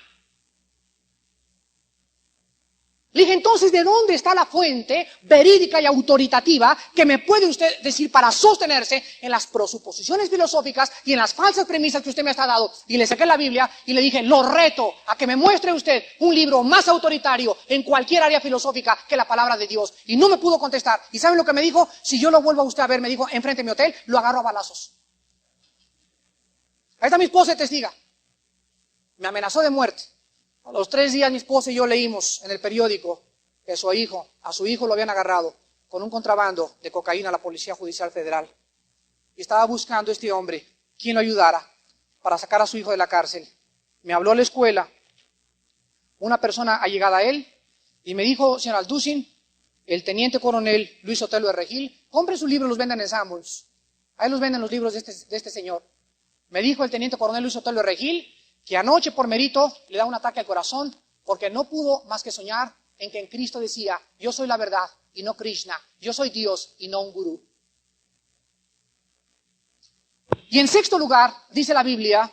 Le dije, entonces, ¿de dónde está la fuente verídica y autoritativa que me puede usted decir para sostenerse en las presuposiciones filosóficas y en las falsas premisas que usted me ha dado? Y le saqué la Biblia y le dije, lo reto a que me muestre usted un libro más autoritario en cualquier área filosófica que la palabra de Dios. Y no me pudo contestar. ¿Y saben lo que me dijo? Si yo lo vuelvo a usted a ver, me dijo, enfrente de mi hotel, lo agarro a balazos. Ahí está mi esposa y testiga. Me amenazó de muerte. A los 3 días mi esposa y yo leímos en el periódico que a su hijo lo habían agarrado con un contrabando de cocaína a la Policía Judicial Federal. Y estaba buscando este hombre quien lo ayudara para sacar a su hijo de la cárcel. Me habló a la escuela, una persona allegada a él, y me dijo, señor Alducin, el teniente coronel Luis Sotelo de Regil, compre su libro, los venden en Sanborns. Ahí los venden los libros de este señor. Me dijo el teniente coronel Luis Sotelo de Regil, que anoche por mérito le da un ataque al corazón porque no pudo más que soñar en que en Cristo decía, yo soy la verdad y no Krishna, yo soy Dios y no un gurú. Y en sexto lugar, dice la Biblia,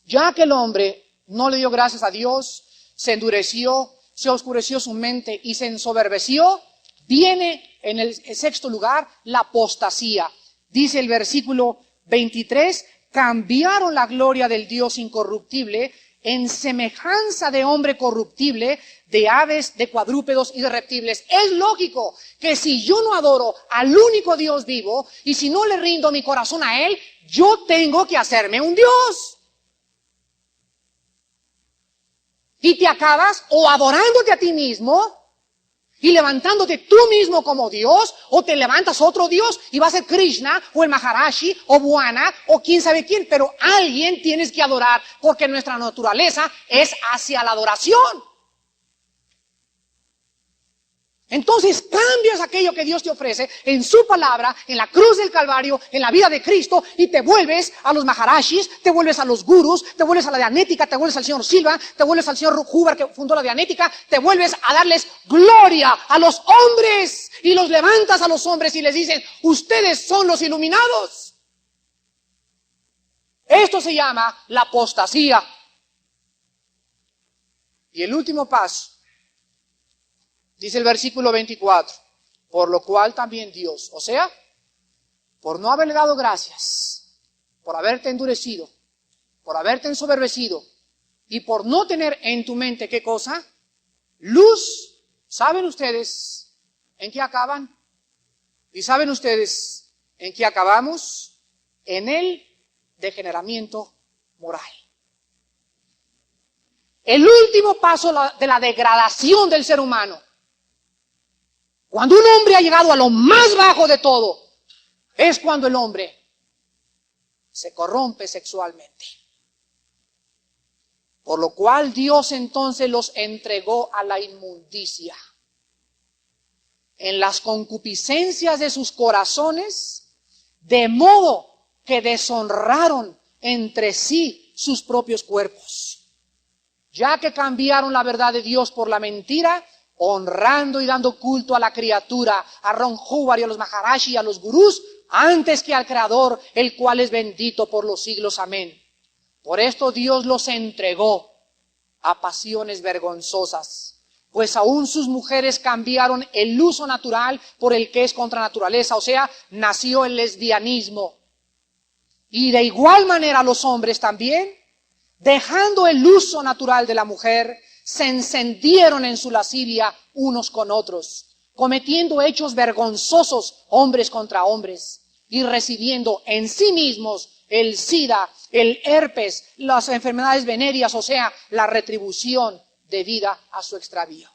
ya que el hombre no le dio gracias a Dios, se endureció, se oscureció su mente y se ensoberbeció, viene en el sexto lugar la apostasía. Dice el versículo 23, cambiaron la gloria del Dios incorruptible en semejanza de hombre corruptible, de aves, de cuadrúpedos y de reptiles. Es lógico que si yo no adoro al único Dios vivo y si no le rindo mi corazón a Él, yo tengo que hacerme un Dios. Y te acabas o adorándote a ti mismo y levantándote tú mismo como Dios, o te levantas otro Dios y va a ser Krishna o el Maharashi o Buana o quién sabe quién, pero alguien tienes que adorar porque nuestra naturaleza es hacia la adoración. Entonces cambias aquello que Dios te ofrece en su palabra, en la cruz del Calvario, en la vida de Cristo, y te vuelves a los Maharashis, te vuelves a los gurús, te vuelves a la Dianética, te vuelves al señor Silva, te vuelves al señor Huber que fundó la Dianética, te vuelves a darles gloria a los hombres y los levantas a los hombres y les dices, ustedes son los iluminados. Esto se llama la apostasía. Y el último paso, dice el versículo 24, por lo cual también Dios, o sea, por no haberle dado gracias, por haberte endurecido, por haberte ensoberbecido y por no tener en tu mente, ¿qué cosa? Luz. ¿Saben ustedes en qué acaban? ¿Y saben ustedes en qué acabamos? En el degeneramiento moral. El último paso de la degradación del ser humano. Cuando un hombre ha llegado a lo más bajo de todo, es cuando el hombre se corrompe sexualmente. Por lo cual Dios entonces los entregó a la inmundicia. En las concupiscencias de sus corazones, de modo que deshonraron entre sí sus propios cuerpos. Ya que cambiaron la verdad de Dios por la mentira, honrando y dando culto a la criatura, a Ron Hubbard y a los Maharashi y a los gurús, antes que al Creador, el cual es bendito por los siglos. Amén. Por esto Dios los entregó a pasiones vergonzosas, pues aún sus mujeres cambiaron el uso natural por el que es contra naturaleza, o sea, nació el lesbianismo. Y de igual manera los hombres también, dejando el uso natural de la mujer, se encendieron en su lascivia unos con otros, cometiendo hechos vergonzosos hombres contra hombres, y recibiendo en sí mismos el SIDA, el herpes, las enfermedades venéreas, o sea, la retribución debida a su extravío.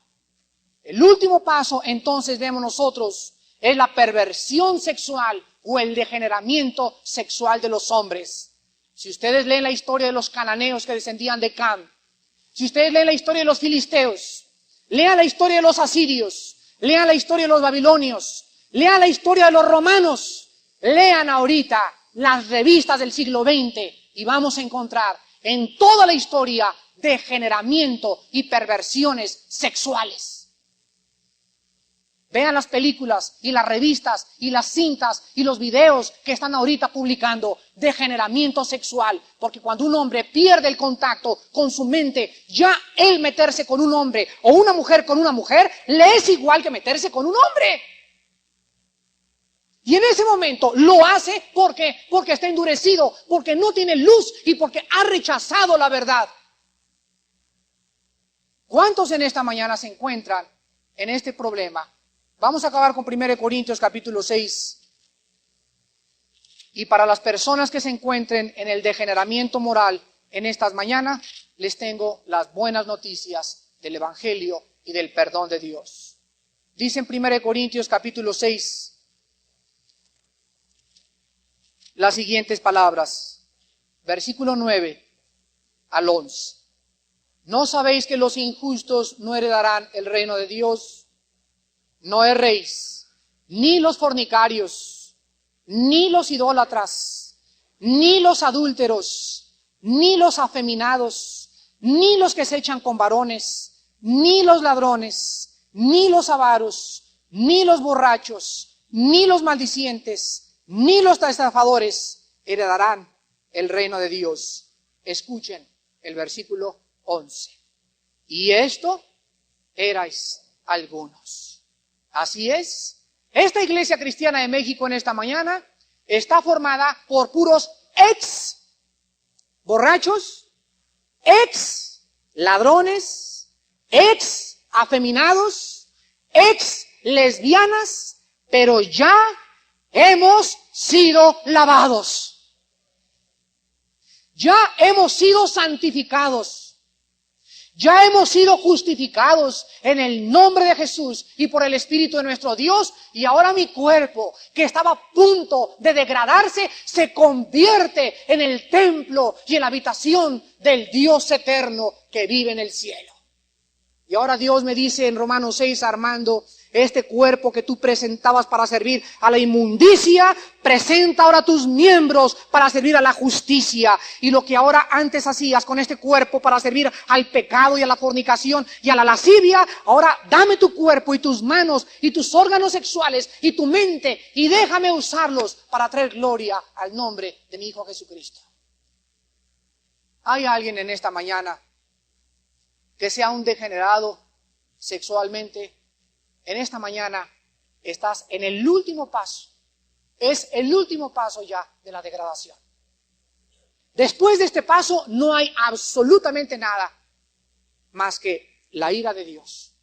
El último paso, entonces, vemos nosotros, es la perversión sexual o el degeneramiento sexual de los hombres. Si ustedes leen la historia de los cananeos que descendían de Cam, si ustedes leen la historia de los filisteos, lean la historia de los asirios, lean la historia de los babilonios, lean la historia de los romanos, lean ahorita las revistas del siglo XX y vamos a encontrar en toda la historia degeneramiento y perversiones sexuales. Vean las películas y las revistas y las cintas y los videos que están ahorita publicando. Degeneramiento sexual. Porque cuando un hombre pierde el contacto con su mente, ya el meterse con un hombre o una mujer con una mujer le es igual que meterse con un hombre. Y en ese momento lo hace porque está endurecido, porque no tiene luz y porque ha rechazado la verdad. ¿Cuántos en esta mañana se encuentran en este problema? Vamos a acabar con 1 Corintios capítulo 6. Y para las personas que se encuentren en el degeneramiento moral en estas mañanas, les tengo las buenas noticias del Evangelio y del perdón de Dios. Dice en 1 Corintios capítulo 6 las siguientes palabras, versículo 9 al 11. ¿No sabéis que los injustos no heredarán el reino de Dios? No erréis, ni los fornicarios, ni los idólatras, ni los adúlteros, ni los afeminados, ni los que se echan con varones, ni los ladrones, ni los avaros, ni los borrachos, ni los maldicientes, ni los estafadores heredarán el reino de Dios. Escuchen el versículo 11. Y esto erais algunos. Así es. Esta iglesia cristiana de México en esta mañana está formada por puros ex borrachos, ex ladrones, ex afeminados, ex lesbianas, pero ya hemos sido lavados. Ya hemos sido santificados. Ya hemos sido justificados en el nombre de Jesús y por el Espíritu de nuestro Dios. Y ahora mi cuerpo, que estaba a punto de degradarse, se convierte en el templo y en la habitación del Dios eterno que vive en el cielo. Y ahora Dios me dice en Romanos 6, Armando, este cuerpo que tú presentabas para servir a la inmundicia, presenta ahora tus miembros para servir a la justicia. Y lo que ahora antes hacías con este cuerpo para servir al pecado y a la fornicación y a la lascivia, ahora dame tu cuerpo y tus manos y tus órganos sexuales y tu mente y déjame usarlos para traer gloria al nombre de mi Hijo Jesucristo. ¿Hay alguien en esta mañana que sea un degenerado sexualmente? En esta mañana estás en el último paso. Es el último paso ya de la degradación. Después de este paso no hay absolutamente nada más que la ira de Dios.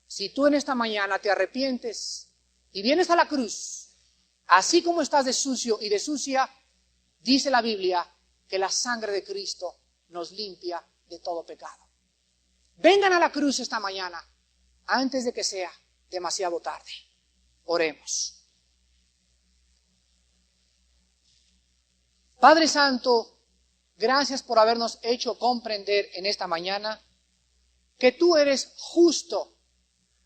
Si tú en esta mañana te arrepientes y vienes a la cruz, así como estás de sucio y de sucia, dice la Biblia que la sangre de Cristo nos limpia de todo pecado. Vengan a la cruz esta mañana antes de que sea demasiado tarde. Oremos. Padre Santo, gracias por habernos hecho comprender en esta mañana que tú eres justo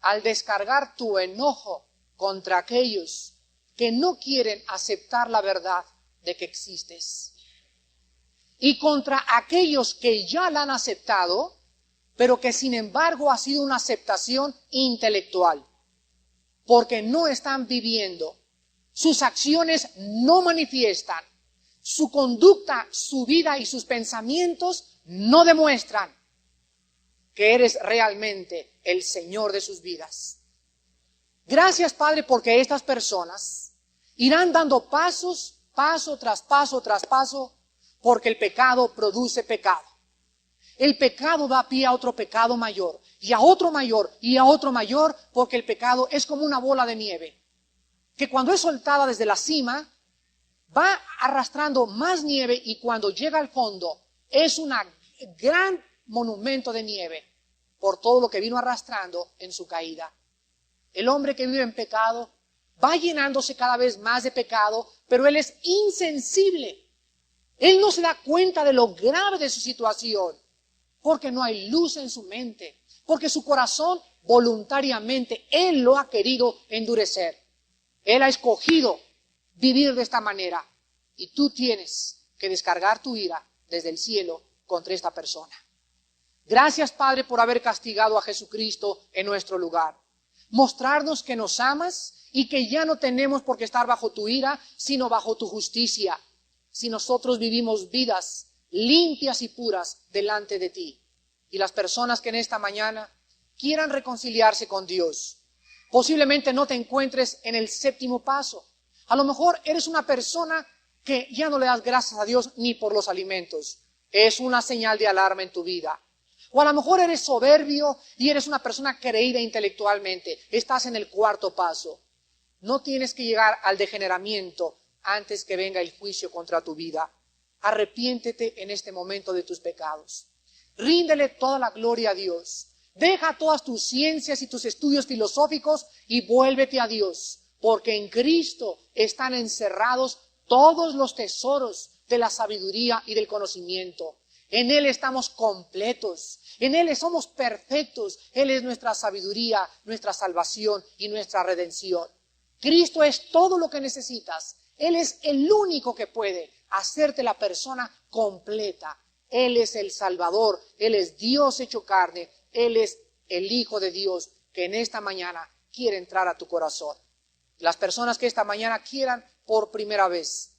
al descargar tu enojo contra aquellos que no quieren aceptar la verdad de que existes. Y contra aquellos que ya la han aceptado, pero que sin embargo ha sido una aceptación intelectual, porque no están viviendo, sus acciones no manifiestan, su conducta, su vida y sus pensamientos no demuestran que eres realmente el Señor de sus vidas. Gracias, Padre, porque estas personas irán dando pasos, paso tras paso tras paso, porque el pecado produce pecado. El pecado da pie a otro pecado mayor, y a otro mayor, y a otro mayor, porque el pecado es como una bola de nieve, que cuando es soltada desde la cima, va arrastrando más nieve, y cuando llega al fondo, es un gran monumento de nieve, por todo lo que vino arrastrando en su caída. El hombre que vive en pecado va llenándose cada vez más de pecado, pero él es insensible. Él no se da cuenta de lo grave de su situación, porque no hay luz en su mente, porque su corazón voluntariamente, él lo ha querido endurecer. Él ha escogido vivir de esta manera, y tú tienes que descargar tu ira desde el cielo contra esta persona. Gracias, Padre, por haber castigado a Jesucristo en nuestro lugar. Mostrarnos que nos amas y que ya no tenemos por qué estar bajo tu ira, sino bajo tu justicia, si nosotros vivimos vidas limpias y puras delante de ti. Y las personas que en esta mañana quieran reconciliarse con Dios, posiblemente no te encuentres en el séptimo paso. A lo mejor eres una persona que ya no le das gracias a Dios ni por los alimentos. Es una señal de alarma en tu vida. O a lo mejor eres soberbio y eres una persona creída intelectualmente. Estás en el cuarto paso. No tienes que llegar al degeneramiento antes que venga el juicio contra tu vida. Arrepiéntete en este momento de tus pecados. Ríndele toda la gloria a Dios. Deja todas tus ciencias y tus estudios filosóficos y vuélvete a Dios, porque en Cristo están encerrados todos los tesoros de la sabiduría y del conocimiento. En Él estamos completos, en Él somos perfectos. Él es nuestra sabiduría, nuestra salvación y nuestra redención. Cristo es todo lo que necesitas. Él es el único que puede hacerte la persona completa. Él es el Salvador, Él es Dios hecho carne, Él es el Hijo de Dios que en esta mañana quiere entrar a tu corazón. Las personas que esta mañana quieran por primera vez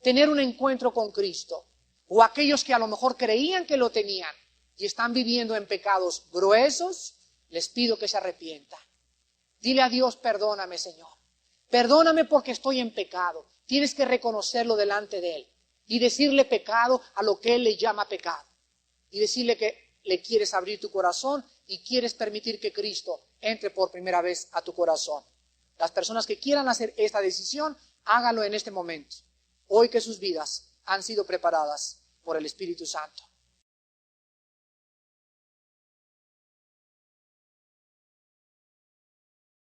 tener un encuentro con Cristo, o aquellos que a lo mejor creían que lo tenían y están viviendo en pecados gruesos, les pido que se arrepientan. Dile a Dios: perdóname, Señor. Perdóname porque estoy en pecado. Tienes que reconocerlo delante de Él y decirle pecado a lo que Él le llama pecado. Y decirle que le quieres abrir tu corazón y quieres permitir que Cristo entre por primera vez a tu corazón. Las personas que quieran hacer esta decisión, háganlo en este momento, hoy que sus vidas han sido preparadas por el Espíritu Santo.